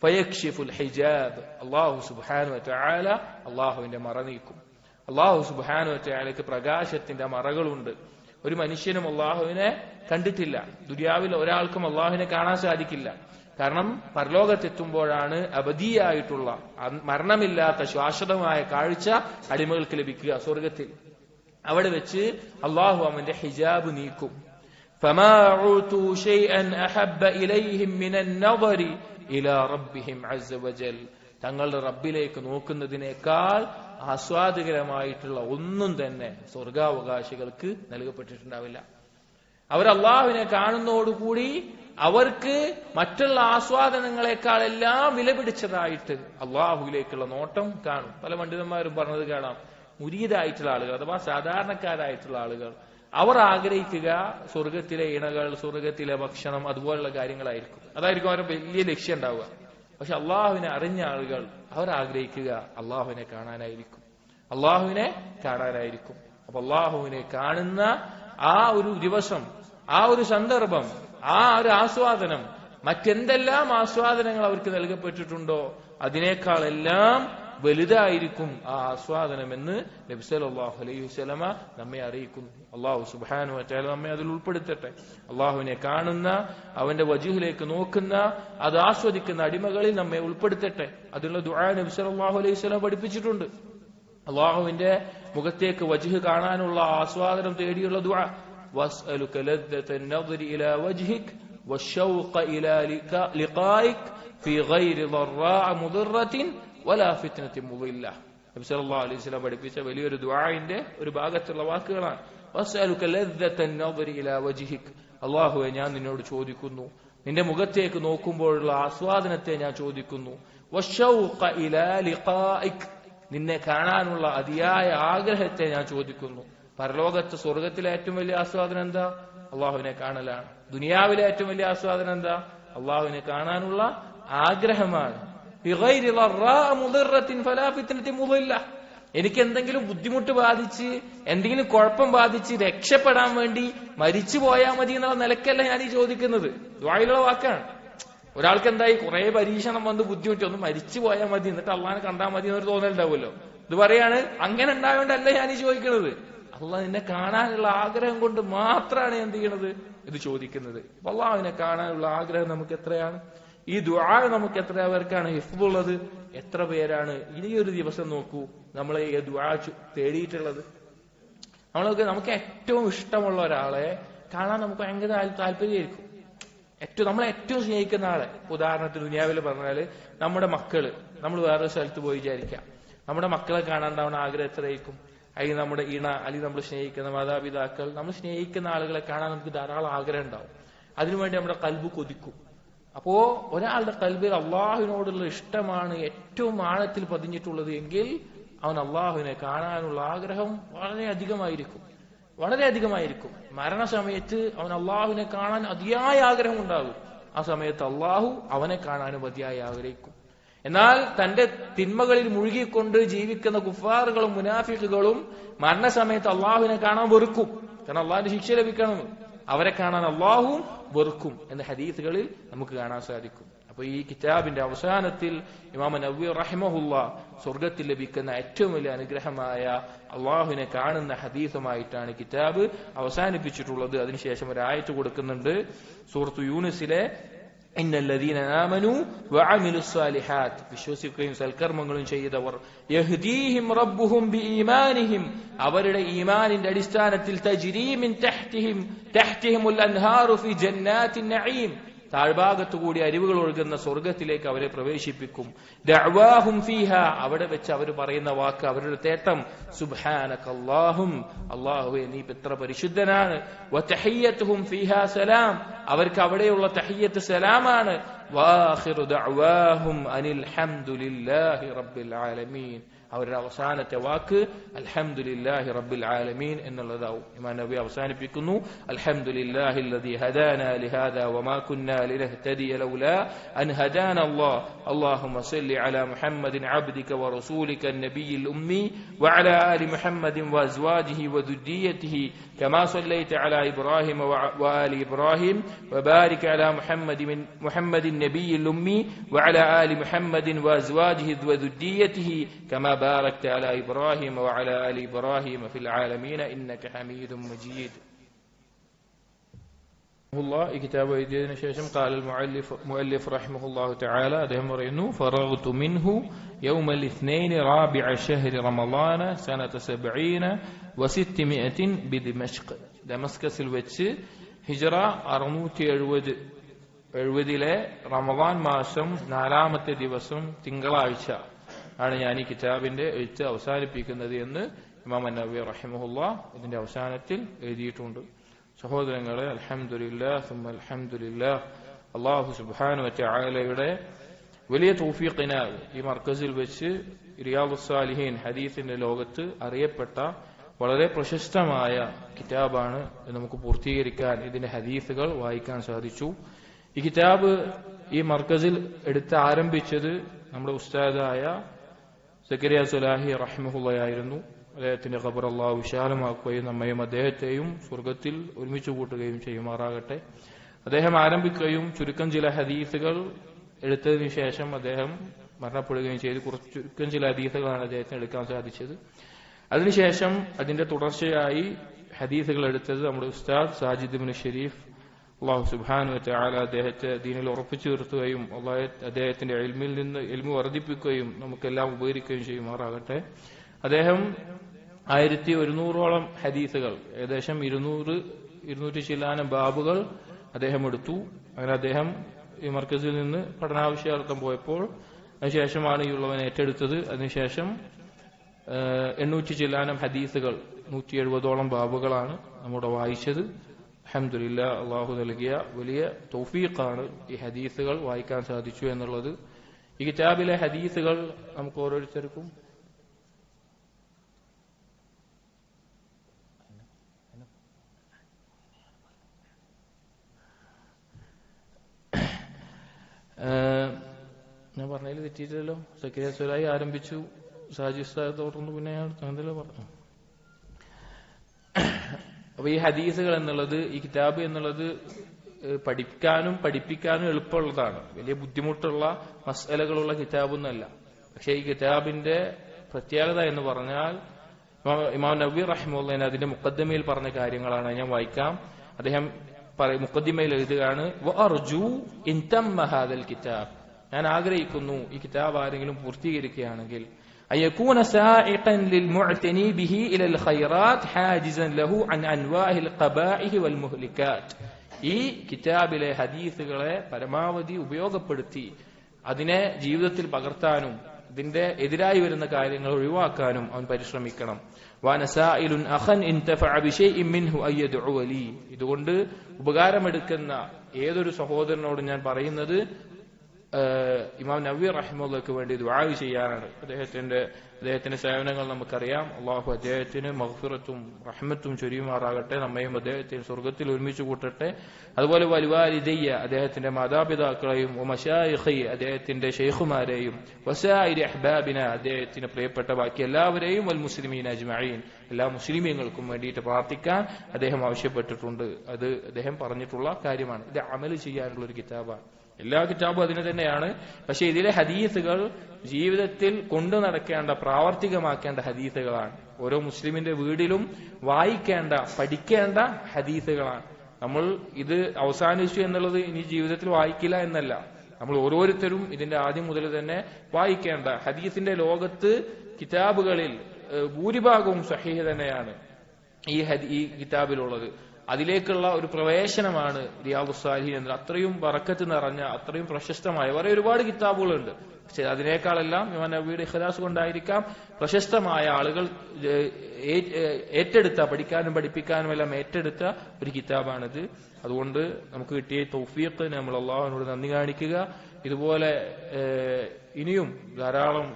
ഫയക്ഷിഫുൽ ഹിജാബ്, അല്ലാഹു സുബ്ഹാനഹു വ തആല അല്ലാഹുവിന്റെ മറ നീക്കും. അല്ലാഹു സുബ്ഹാനഹു വ തആലയ്ക്ക് പ്രകാശത്തിന്റെ മറകളുണ്ട്. ഒരു മനുഷ്യനും അല്ലാഹുവിനെ കണ്ടിട്ടില്ല. ദുനിയാവിൽ ഒരാൾക്കും അല്ലാഹുവിനെ കാണാൻ സാധിക്കില്ല. കാരണം പരലോകത്തെത്തുമ്പോഴാണ് അബദിയായിട്ടുള്ള മരണമില്ലാത്ത ശാശ്വതമായ കാഴ്ച അടിമകൾക്ക് ലഭിക്കുക സ്വർഗത്തിൽ. അവിടെ വെച്ച് അല്ലാഹു അവന്റെ ഹിജാബ് നീക്കും. فما عُوتُوا شيئا أحب إليهم من النظر إلى ربهم عز وجل, തങ്ങളുടെ റബ്ബിലേക്ക് നോക്കുന്നതിനേക്കാൾ ആസ്വാദകരമായിട്ടുള്ള ഒന്നും തന്നെ സ്വർഗാവകാശികൾക്ക് നൽകപ്പെട്ടിട്ടുണ്ടാവില്ല. അവർ അള്ളാഹുവിനെ കാണുന്നതോടുകൂടി അവർക്ക് മറ്റുള്ള ആസ്വാദനങ്ങളെക്കാളെല്ലാം വില പിടിച്ചതായിട്ട് അള്ളാഹുവിലേക്കുള്ള നോട്ടം കാണും. പല പണ്ഡിതന്മാരും പറഞ്ഞത് കാണാം, മുരീദായിട്ടുള്ള ആളുകൾ അഥവാ സാധാരണക്കാരായിട്ടുള്ള ആളുകൾ അവർ ആഗ്രഹിക്കുക സ്വർഗത്തിലെ ഇണകൾ, സ്വർഗത്തിലെ ഭക്ഷണം, അതുപോലുള്ള കാര്യങ്ങളായിരിക്കും. അതായിരിക്കും അവരുടെ വലിയ ലക്ഷ്യം ഉണ്ടാവുക. പക്ഷെ അള്ളാഹുവിനെ അറിഞ്ഞ ആളുകൾ അവർ ആഗ്രഹിക്കുക അള്ളാഹുവിനെ കാണാനായിരിക്കും, അള്ളാഹുവിനെ കാണാനായിരിക്കും. അപ്പൊ അള്ളാഹുവിനെ കാണുന്ന ആ ഒരു ദിവസം, ആ ഒരു സന്ദർഭം, ആ ഒരു ആസ്വാദനം, മറ്റെന്തെല്ലാം ആസ്വാദനങ്ങൾ അവർക്ക് നൽകപ്പെട്ടിട്ടുണ്ടോ അതിനേക്കാളെല്ലാം വലുതായിരിക്കും ആ ആസ്വാദനം എന്ന് നബി സല്ലല്ലാഹു അലൈഹി വസല്ലമ നമ്മെ അറിയിക്കുന്നു. അള്ളാഹു സുബ്ഹാനഹു വ തആല നമ്മെ അതിൽ ഉൾപ്പെടുത്തട്ടെ. അള്ളാഹുവിനെ കാണുന്ന, അവന്റെ വജൂഹിലേക്ക് നോക്കുന്ന, അത് ആസ്വദിക്കുന്ന അടിമകളിൽ നമ്മെ ഉൾപ്പെടുത്തട്ടെ. അതിനുള്ള ദുആ നബി സല്ലല്ലാഹു അലൈഹി വസല്ലം പഠിപ്പിച്ചിട്ടുണ്ട്. അള്ളാഹുവിന്റെ മുഖത്തേക്ക് വജ്ഹ് കാണാനുള്ള ആസ്വാദനം തേടിയുള്ള ദുആ, വസ്അലുക ലദ്ദതൻ നദ്രി ഇലാ വജ്ഹിക വശൗഖ ഇലാ ലിഖായിക ഫീ ഗൈരി ളറാഅ മുദറത്തിൻ വലാ ഫിത്നത്തിൻ മുദില്ല. നബി സല്ലല്ലാഹു അലൈഹി വസല്ലം പഠിപ്പിച്ച വലിയൊരു ദുആഇന്റെ ഒരു ഭാഗത്തുള്ള വാക്കുകളാണ്. വസ്അലുക ലദ്ദതൻ നദ്രി ഇലാ വജ്ഹിക, അല്ലാഹുവേ ഞാൻ നിന്നോട് ചോദിക്കുന്നു, നിന്റെ മുഖത്തേക്ക് നോക്കുമ്പോഴുള്ള ആസ്വാദനത്തെ ഞാൻ ചോദിക്കുന്നു. വശൗഖ ഇലാ ലിഖായിക, നിന്നെ കാണാനുള്ള അതിയായ ആഗ്രഹത്തെ ഞാൻ ചോദിക്കുന്നു. പരലോകത്ത് സ്വർഗത്തിലെ ഏറ്റവും വലിയ ആസ്വാദനം എന്താ? അള്ളാഹുവിനെ കാണലാണ്. ദുനിയാവിലെ ഏറ്റവും വലിയ ആസ്വാദനം എന്താ? അള്ളാഹുവിനെ കാണാനുള്ള ആഗ്രഹമാണ്. എനിക്ക് എന്തെങ്കിലും ബുദ്ധിമുട്ട് ബാധിച്ച്, എന്തെങ്കിലും കുഴപ്പം ബാധിച്ച് രക്ഷപ്പെടാൻ വേണ്ടി മരിച്ചു പോയാൽ മതി എന്നുള്ള നിലക്കല്ല ഞാൻ ഈ ചോദിക്കുന്നത്. ദുആയിലുള്ള വാക്കാണ്. ഒരാൾക്ക് എന്തായി കുറെ പരീക്ഷണം വന്ന് ബുദ്ധിമുട്ടി, ഒന്ന് മരിച്ചു പോയാൽ മതി, എന്നിട്ട് അള്ളാഹിനെ കണ്ടാൽ മതി എന്നൊരു തോന്നലുണ്ടാവുമല്ലോ. ഇത് പറയാണ് അങ്ങനെ ഉണ്ടായോണ്ടല്ല ഞാൻ ഈ ചോദിക്കുന്നത്. അള്ളാഹ് നിന്നെ കാണാനുള്ള ആഗ്രഹം കൊണ്ട് മാത്രമാണ് എന്ത് ചെയ്യണത്, ഇത് ചോദിക്കുന്നത്. അപ്പൊ അള്ളാഹുവിനെ കാണാനുള്ള ആഗ്രഹം നമുക്ക് എത്രയാണ്? ഈ ദുആ നമുക്ക് എത്ര പേർക്കാണ് ഹിഫ്ളുള്ളത്? എത്ര പേരാണ് ഇനിയൊരു ദിവസം നോക്കൂ നമ്മൾ ഈ ദുആ തേടിയിട്ടുള്ളത്? നമുക്ക് ഏറ്റവും ഇഷ്ടമുള്ള ഒരാളെ കാണാൻ നമുക്ക് ഭയങ്കര താല്പര്യമായിരിക്കും. നമ്മളെ ഏറ്റവും സ്നേഹിക്കുന്ന ആളെ, ഉദാഹരണത്തിന് ദുനിയാവിൽ പറഞ്ഞാല് നമ്മുടെ മക്കള്, നമ്മൾ വേറൊരു സ്ഥലത്ത് പോയി വിചാരിക്കാം, നമ്മുടെ മക്കളെ കാണാണ്ടാവുന്ന ആഗ്രഹം എത്രയായിരിക്കും? അല്ലെങ്കിൽ നമ്മുടെ ഇണ, അല്ലെങ്കിൽ നമ്മൾ സ്നേഹിക്കുന്ന മാതാപിതാക്കൾ, നമ്മൾ സ്നേഹിക്കുന്ന ആളുകളെ കാണാൻ നമുക്ക് ധാരാളം ആഗ്രഹം ഉണ്ടാവും. അതിനുവേണ്ടി നമ്മുടെ കൽബ് കൊതിക്കും. അപ്പോ ഒരാളുടെ കൽബിൽ അള്ളാഹുവിനോടുള്ള ഇഷ്ടമാണ് ഏറ്റവും ആഴത്തിൽ പതിഞ്ഞിട്ടുള്ളത് എങ്കിൽ അവൻ അള്ളാഹുവിനെ കാണാനുള്ള ആഗ്രഹം വളരെയധികമായിരിക്കും. മരണസമയത്ത് അവൻ അള്ളാഹുവിനെ കാണാൻ അതിയായ ആഗ്രഹം ഉണ്ടാകും. ആ സമയത്ത് അള്ളാഹു അവനെ കാണാനും അതിയായി ആഗ്രഹിക്കും. എന്നാൽ തന്റെ തിന്മകളിൽ മുഴുകിക്കൊണ്ട് ജീവിക്കുന്ന കുഫാറുകളും മുനാഫിക്കുകളും മരണസമയത്ത് അള്ളാഹുവിനെ കാണാൻ വെറുക്കും. കാരണം അള്ളാഹുവിന്റെ ശിക്ഷ ലഭിക്കണം, അവരെ കാണാൻ അള്ളാഹുവും വെറുക്കും എന്ന് ഹദീസുകളിൽ നമുക്ക് കാണാൻ സാധിക്കും. അപ്പൊ ഈ കിതാബിന്റെ അവസാനത്തിൽ ഇമാം നവവി റഹിമഹുല്ലാ സ്വർഗത്തിൽ ലഭിക്കുന്ന ഏറ്റവും വലിയ അനുഗ്രഹമായ അള്ളാഹുവിനെ കാണുന്ന ഹദീസുമായിട്ടാണ് കിതാബ് അവസാനിപ്പിച്ചിട്ടുള്ളത്. അതിനുശേഷം ഒരു ആയത്ത് കൊടുക്കുന്നുണ്ട് സൂറത്ത് യൂനുസിലെ ഇന്നല്ലദീന ആമനൂ വഅമിലുസ്സാലിഹാത്ത്, വിശ്വസിക്കുകയും സൽക്കർമ്മങ്ങളും ചെയ്തവർ, യഹ്ദീഹിം റബ്ബുഹും ബിഈമാനിഹിം, അവരുടെ ഈമാനിന്റെ അടിസ്ഥാനത്തിൽ തജ്രീ മിൻ തഹ്തിഹിമുൽ അൻഹാറു ഫി ജന്നാത്തിൻ നഈം, താഴ്ഭാഗത്തുകൂടി അരുവികൾ ഒഴുകുന്ന സ്വർഗത്തിലേക്ക് അവരെ പ്രവേശിപ്പിക്കും. ദഅവാഹും ഫീഹാ, അവിടെ വെച്ച് അവർ പറയുന്ന വാക്ക്, അവരുടെ തേട്ടം സുബ്ഹാനകല്ലാഹും, അല്ലാഹുവേ നീ എത്ര പരിശുദ്ധനാണ്. വതഹിയ്യതുഹും ഫീഹാ സലാം, അവർക്ക് അവിടെയുള്ള തഹിയ്യത്ത് സലാമാണ്. വാഖിറു ദഅവാഹും അനിൽ ഹംദുലില്ലാഹി റബ്ബിൽ ആലമീൻ, അവരുടെ അവസാനത്തെ വാക്ക് അൽഹംദുലില്ലാഹി റബ്ബിൽ ആലമീൻ എന്നുള്ളതാവും. ഇമാം നബി അവസാനിപ്പിക്കുന്നു അൽഹംദുലില്ലാഹില്ലദീ ഹദാനാ ലിഹാദാ വമാ കുന്നാ ലിനഹ്തദിയ ലൗലാ അൻ ഹദാനാ അല്ലാഹ് അല്ലാഹുമ്മ സ്വല്ലി അലാ മുഹമ്മദിൻ അബ്ദിക വറസൂലിക അൻ-നബിയ്യിൽ ഉമ്മി വഅലാ ആലി മുഹമ്മദിൻ വഅസ്വാജിഹി വദുരിയതിഹി കമാ സ്വല്ലൈത അലാ ഇബ്രാഹിം വആലി ഇബ്രാഹിം വബാരിക അലാ മുഹമ്മദിൻ നബിയ്യിൽ ഉമ്മി വഅലാ ആലി മുഹമ്മദിൻ വഅസ്വാജിഹി വദുരിയതിഹി കമാ باركت على إبراهيم وعلى آل إبراهيم في العالمين إنك حميد مجيد. ഈ കിതാബ് എഴുതിയതിനു ശേഷം قال المؤلف رحمه الله تعالى, അദ്ദേഹം പറയുന്നു فرغت منه يوم الاثنين رابع شهر رمضان سنة 70 و600 بدمشق, ഡമസ്കസിൽ വെച്ച് ഹിജ്റ 670 റമദാൻ മാസം 4-ാമത്തെ ദിവസം തിങ്കളാഴ്ച ആണ് ഞാൻ ഈ കിതാബിന്റെ എഴുത്ത് അവസാനിപ്പിക്കുന്നത് എന്ന് ഇമാം നവവി റഹിമഹുല്ലാ ഇതിന്റെ അവസാനത്തിൽ എഴുതിയിട്ടുണ്ട്. സഹോദരങ്ങളെ, അൽഹംദുലില്ലാഹ് സുമ്മ അൽഹംദുലില്ലാഹ്, അല്ലാഹു സുബ്ഹാനഹു വ തആലയുടെ വലിയ തൗഫീഖിനാൽ ഈ മർക്കസിൽ വെച്ച് റിയാദുസ് സാലിഹീൻ ഹദീസിന്റെ ലോകത്ത് അറിയപ്പെട്ട വളരെ പ്രശസ്തമായ കിതാബാണ് നമുക്ക് പൂർത്തീകരിക്കാൻ, ഇതിന്റെ ഹദീസുകൾ വായിക്കാൻ സാധിച്ചു. ഈ കിതാബ് ഈ മർക്കസിൽ എടുത്ത് ആരംഭിച്ചത് നമ്മുടെ ഉസ്താദായ സക്കരിയ സുലാഹി റഹ്മഹുള്ളയായിരുന്നു. അദ്ദേഹത്തിന്റെ ഖബർ അല്ലാഹു വിശാലമാക്കുകയും നമ്മയും അദ്ദേഹത്തെയും സ്വർഗത്തിൽ ഒരുമിച്ച് കൂട്ടുകയും ചെയ്യുമാറാകട്ടെ. അദ്ദേഹം ആരംഭിക്കുകയും ചുരുക്കം ചില ഹദീസുകൾ എടുത്തതിനു ശേഷം അദ്ദേഹം മരണപ്പെടുകയും ചെയ്തു. ചുരുക്കം ചില ഹദീസുകളാണ് അദ്ദേഹത്തിന് എടുക്കാൻ സാധിച്ചത്. അതിനുശേഷം അതിന്റെ തുടർച്ചയായി ഹദീസുകൾ എടുത്തത് നമ്മുടെ ഉസ്താദ് സാജിദ് ഇബ്നു ഷരീഫ്, അല്ലാഹു സുബ്ഹാനഹു വ തആല അദ്ദേഹത്തെ ദീനിൽ ഉറപ്പിച്ചു നിർത്തുകയും അദ്ദേഹത്തിന്റെ ഇൽമിൽ നിന്ന് ഇൽമു വർദ്ധിപ്പിക്കുകയും നമുക്കെല്ലാം ഉപകരിക്കുകയും ചെയ്യുമാറാകട്ടെ. അദ്ദേഹം 1100ഓളം ഹദീസുകൾ, ഏകദേശം 200 ചില്ലാനം ബാബുകൾ അദ്ദേഹം എടുത്തു. അങ്ങനെ അദ്ദേഹം ഈ മർക്കസിൽ നിന്ന് പഠനാവശ്യാർത്ഥം പോയപ്പോൾ അതിനുശേഷമാണ് ഈ ഉള്ളവനെ ഏറ്റെടുത്തത്. അതിനുശേഷം 800 ചില്ലാനം ഹദീസുകൾ, 170ഓളം ബാബുകളാണ് നമ്മുടെ വായിച്ചത്. അൽഹംദുലില്ലാഹ്, അള്ളാഹു നൽകിയ വലിയ തൗഫീഖാണ് ഈ ഹദീസുകൾ വായിക്കാൻ സാധിച്ചു എന്നുള്ളത്. ഈ കിതാബിലെ ഹദീസുകൾ നമുക്ക് ഓരോരുത്തർക്കും ഞാൻ പറഞ്ഞതിൽ തെറ്റിയില്ലല്ലോ. സക്കരിയ സുലാഹി ആരംഭിച്ചു, സാജി ഉസ്താദ് തുടർന്നു, പിന്നെ ഞാൻ അങ്ങനെയല്ലോ പറഞ്ഞു. അപ്പൊ ഈ ഹദീസുകൾ എന്നുള്ളത്, ഈ കിതാബ് എന്നുള്ളത് പഠിക്കാനും പഠിപ്പിക്കാനും എളുപ്പമുള്ളതാണ്. വലിയ ബുദ്ധിമുട്ടുള്ള മസ്അലകളുള്ള കിതാബൊന്നുമല്ല. പക്ഷെ ഈ കിതാബിന്റെ പ്രത്യേകത എന്ന് പറഞ്ഞാൽ ഇമാം നവവി റഹിമഹുല്ലാഹി അതിന്റെ മുഖദ്ദിമയിൽ പറഞ്ഞ കാര്യങ്ങളാണ്. ഞാൻ വായിക്കാം. അദ്ദേഹം മുഖദ്ദിമയിൽ എഴുതുകയാണ്, വഅർജു ഇൻ തമ്മ ഹാദൽ കിതാബ്, ഞാൻ ആഗ്രഹിക്കുന്നു ഈ കിതാബ് ആരെങ്കിലും പൂർത്തീകരിക്കുകയാണെങ്കിൽ أيكون سائقا للمعتني به إلى الخيرات حاجزا له عن أنواع القبائح والمهلكات. ഈ കിതാബിലെ ഹദീസുകളെ പരമാവധി ഉപയോഗപ്പെടുത്തി അതിനെ ജീവിതത്തിൽ പകർത്താനും ഇതിന്റെ എതിരായി വരുന്ന കാര്യങ്ങൾ ഒഴിവാക്കാനും അവൻ പരിശ്രമിക്കണം. വാനസായിലുൻ അഖൻ ഇൻതഫഅ ബിശൈഇൻ മിൻഹു അയ്യദ്ഉ ലി, ഇതുകൊണ്ട് ഉപകാരമെടുക്കുന്ന ഏതൊരു സഹോദരനോടും ഞാൻ പറയുന്നത് ഇമാം നവവി റഹിമഹുള്ളാഹിക്ക് വേണ്ടി ദുആ ചെയ്യാനാണ്. അദ്ദേഹത്തിന്റെ സേവനങ്ങൾ നമുക്കറിയാം. അള്ളാഹു അദ്ദേഹത്തിന് മഗ്ഫിറത്തും റഹ്മത്തും ചൊരിയുമാറാകട്ടെ. നമ്മയും അദ്ദേഹത്തിന് സ്വർഗത്തിൽ ഒരുമിച്ച് കൂട്ടട്ടെ. അതുപോലെ വലിവാലിദയ്യ, അദ്ദേഹത്തിന്റെ മാതാപിതാക്കളെയും, വമശായിഖി, അദ്ദേഹത്തിന്റെ ഷെയ്ഖുമാരെയും, വസായിരി അഹ്ബാബിന, അദ്ദേഹത്തിന് പ്രിയപ്പെട്ട ബാക്കി എല്ലാവരെയും, വൽ മുസ്ലിമീന അജ്മഈൻ, എല്ലാ മുസ്ലിമീങ്ങൾക്കും വേണ്ടിയിട്ട് പ്രാർത്ഥിക്കാൻ അദ്ദേഹം ആവശ്യപ്പെട്ടിട്ടുണ്ട്. അത് അദ്ദേഹം പറഞ്ഞിട്ടുള്ള കാര്യമാണ്. ഇത് അമൽ ചെയ്യാനുള്ള ഒരു കിതാബാണ്. എല്ലാ കിതാബും അതിന് തന്നെയാണ്. പക്ഷെ ഇതിലെ ഹദീസുകൾ ജീവിതത്തിൽ കൊണ്ടു നടക്കേണ്ട, പ്രാവർത്തികമാക്കേണ്ട ഹദീസുകളാണ്. ഓരോ മുസ്ലിമിന്റെ വീടിലും വായിക്കേണ്ട, പഠിക്കേണ്ട ഹദീസുകളാണ്. നമ്മൾ ഇത് അവസാനിച്ചു എന്നുള്ളത് ഇനി ജീവിതത്തിൽ വായിക്കില്ല എന്നല്ല. നമ്മൾ ഓരോരുത്തരും ഇതിന്റെ ആദ്യം മുതൽ തന്നെ വായിക്കേണ്ട. ഹദീസിന്റെ ലോകത്ത് കിതാബുകളിൽ ഭൂരിഭാഗവും സഹീഹ് തന്നെയാണ് ഈ കിതാബിലുള്ളത്. അതിലേക്കുള്ള ഒരു പ്രവേശനമാണ് റിയാദുസ് സാലിഹീൻ എന്നത്. അത്രയും ബറക്കത്ത് നിറഞ്ഞ, അത്രയും പ്രശസ്തമായ വേറെ ഒരുപാട് കിതാബുകളുണ്ട്. പക്ഷെ അതിനേക്കാളെല്ലാം ഇമാം നവവിയുടെ ഇഖ്ലാസ് കൊണ്ടായിരിക്കാം പ്രശസ്തമായ ആളുകൾ ഏറ്റെടുത്ത, പഠിക്കാനും പഠിപ്പിക്കാനും എല്ലാം ഏറ്റെടുത്ത ഒരു കിതാബാണിത്. അതുകൊണ്ട് നമുക്ക് കിട്ടിയ തൗഫീഖ് നമ്മൾ അള്ളാഹുവിനോട് നന്ദി കാണിക്കുക. ഇതുപോലെ ഇനിയും ധാരാളം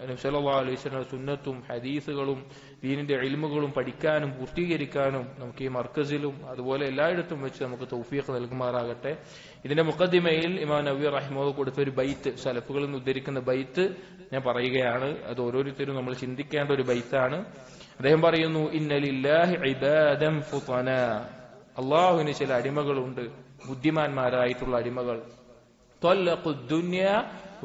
നബി സല്ലല്ലാഹു അലൈഹി വസല്ലം സുന്നത്തും ഹദീസുകളും ദീനിന്റെ ഇൽമുകളും പഠിക്കാനും പൂർത്തീകരിക്കാനും നമുക്ക് ഈ മർക്കസിലും അതുപോലെ എല്ലായിടത്തും വെച്ച് നമുക്ക് തൗഫീഖ് നൽകുമാറാകട്ടെ. ഇതിന്റെ മുഖദ്ദിമയിൽ ഇമാം നവവി റഹിമഹുല്ലാഹ് കൊടുത്ത ഒരു ബൈത്ത്, സലഫുകളിൽ നിന്ന് ഉദ്ധരിക്കുന്ന ബൈത്ത് ഞാൻ പറയുകയാണ്. അത് ഓരോരുത്തരും നമ്മൾ ചിന്തിക്കേണ്ട ഒരു ബൈത്താണ്. അദ്ദേഹം പറയുന്നു, ഇന്ന ലില്ലാഹി ഇബാദൻ ഫുതനാ, അല്ലാഹുവിന് ചില അടിമകളുണ്ട്, ബുദ്ധിമാന്മാരായിട്ടുള്ള അടിമകൾ. ത്വല്ലഖുദ് ദുനിയ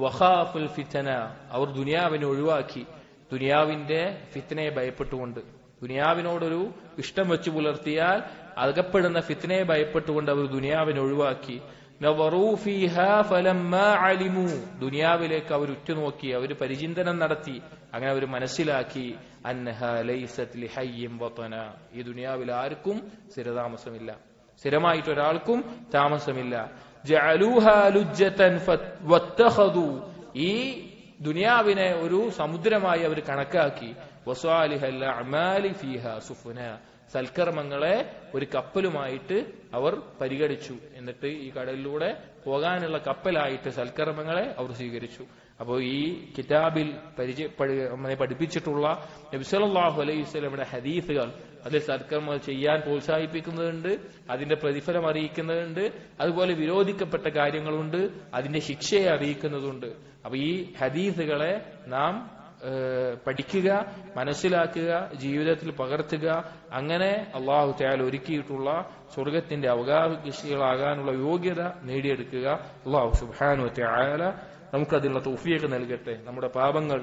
വഖാഫുൽ ഫിതന, അവർ ദുനിയാവിനെ ഒഴിവാക്കി, ദുനിയാവിന്റെ ഫിത്നയെ ഭയപ്പെട്ടുകൊണ്ട്, ദുനിയാവിനോടൊരു ഇഷ്ടം വെച്ചു പുലർത്തിയാൽ അകപ്പെടുന്ന ഫിത്നയെ ഭയപ്പെട്ടുകൊണ്ട് അവർ ദുനിയാവിനെ ഒഴിവാക്കി. നവറൂ ഫീഹാ ഫലമ്മാ അലിമു, ദുനിയാവിലേക്ക് അവർ ഉറ്റുനോക്കി, അവർ പരിചിന്തനം നടത്തി, അങ്ങനെ അവർ മനസ്സിലാക്കി, അന്നഹാ ലൈസത് ലിഹയ്യിൻ വതന, ഈ ദുനിയാവിൽ ആർക്കും സ്ഥിരതാമസമില്ല, സ്ഥിരമായിട്ട് ഒരാൾക്കും താമസമില്ല. ജഅലൂഹാ ലുജ്ജതൻ വത്തഖദു, ഈ ദുനിയാവിനെ ഒരു സമുദ്രമായി അവർ കണക്കാക്കി. വസാലിഹൽ അഅമാലി ഫീഹാ സുഫന, സൽക്കർമ്മങ്ങളെ ഒരു കപ്പലുമായിട്ട് അവർ പരിഗണിച്ചു. എന്നിട്ട് ഈ കടലിലൂടെ പോകാനുള്ള കപ്പലായിട്ട് സൽക്കർമ്മങ്ങളെ അവർ സ്വീകരിച്ചു. അപ്പോൾ ഈ കിതാബിൽ നമ്മളെ പഠിപ്പിച്ചിട്ടുള്ള നബി സല്ലല്ലാഹു അലൈഹി വസല്ലമയുടെ ഹദീസുകൾ അതിൽ സൽക്കർമ്മങ്ങൾ ചെയ്യാൻ പ്രോത്സാഹിപ്പിക്കുന്നതുണ്ട്, അതിന്റെ പ്രതിഫലം അറിയിക്കുന്നതുണ്ട്, അതുപോലെ വിരോധിക്കപ്പെട്ട കാര്യങ്ങളുണ്ട്, അതിന്റെ ശിക്ഷയെ അറിയിക്കുന്നതുണ്ട്. അപ്പൊ ഈ ഹദീസുകളെ നാം പഠിക്കുക, മനസ്സിലാക്കുക, ജീവിതത്തിൽ പകർത്തുക. അങ്ങനെ അല്ലാഹു തആല ഒരുക്കിയിട്ടുള്ള സ്വർഗത്തിന്റെ അവകാശികളാകാനുള്ള യോഗ്യത നേടിയെടുക്കുക. അല്ലാഹു സുബ്ഹാനഹു വ തആല നമുക്കതിനുള്ള തൗഫീഖ് നൽകട്ടെ. നമ്മുടെ പാപങ്ങൾ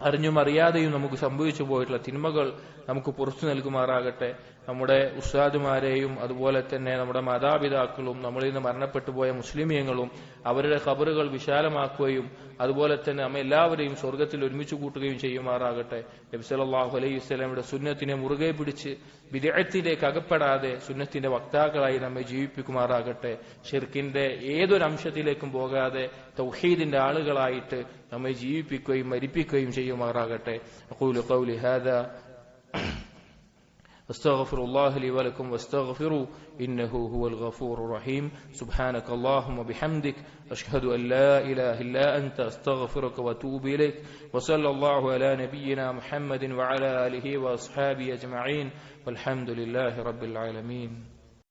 അറിഞ്ഞും അറിയാതെയും നമുക്ക് സംഭവിച്ചു പോയിട്ടുള്ള തിന്മകൾ നമുക്ക് പുറത്തു നൽകുമാറാകട്ടെ. നമ്മുടെ ഉസ്താദുമാരെയും അതുപോലെ തന്നെ നമ്മുടെ മാതാപിതാക്കളും നമ്മളിൽ നിന്ന് മരണപ്പെട്ടു പോയ മുസ്ലിമീങ്ങളും അവരുടെ ഖബറുകൾ വിശാലമാക്കുകയും അതുപോലെ തന്നെ നമ്മെ എല്ലാവരെയും സ്വർഗത്തിൽ ഒരുമിച്ച് കൂട്ടുകയും ചെയ്യുമാറാകട്ടെ. നബി സല്ലല്ലാഹു അലൈഹി വസല്ലമയുടെ സുന്നത്തിനെ മുറുകെ പിടിച്ച് ബിദ്അത്തിലേക്ക് അകപ്പെടാതെ സുന്നത്തിന്റെ വക്താക്കളായി നമ്മെ ജീവിപ്പിക്കുമാറാകട്ടെ. ഷിർക്കിന്റെ ഏതൊരു അംശത്തിലേക്കും പോകാതെ തൗഹീദിന്റെ ആളുകളായിട്ട് നമ്മെ ജീവിപ്പിക്കുകയും മരിപ്പിക്കുകയും ചെയ്യുമാറാകട്ടെ. അഖൂലു ഖൗലി ഹാദാ أستغفر الله لي ولكم واستغفروا إنه هو الغفور الرحيم. سبحانك اللهم وبحمدك أشهد أن لا إله إلا أنت أستغفرك وأتوب إليك. وصلى الله على نبينا محمد وعلى آله وأصحابه أجمعين والحمد لله رب العالمين.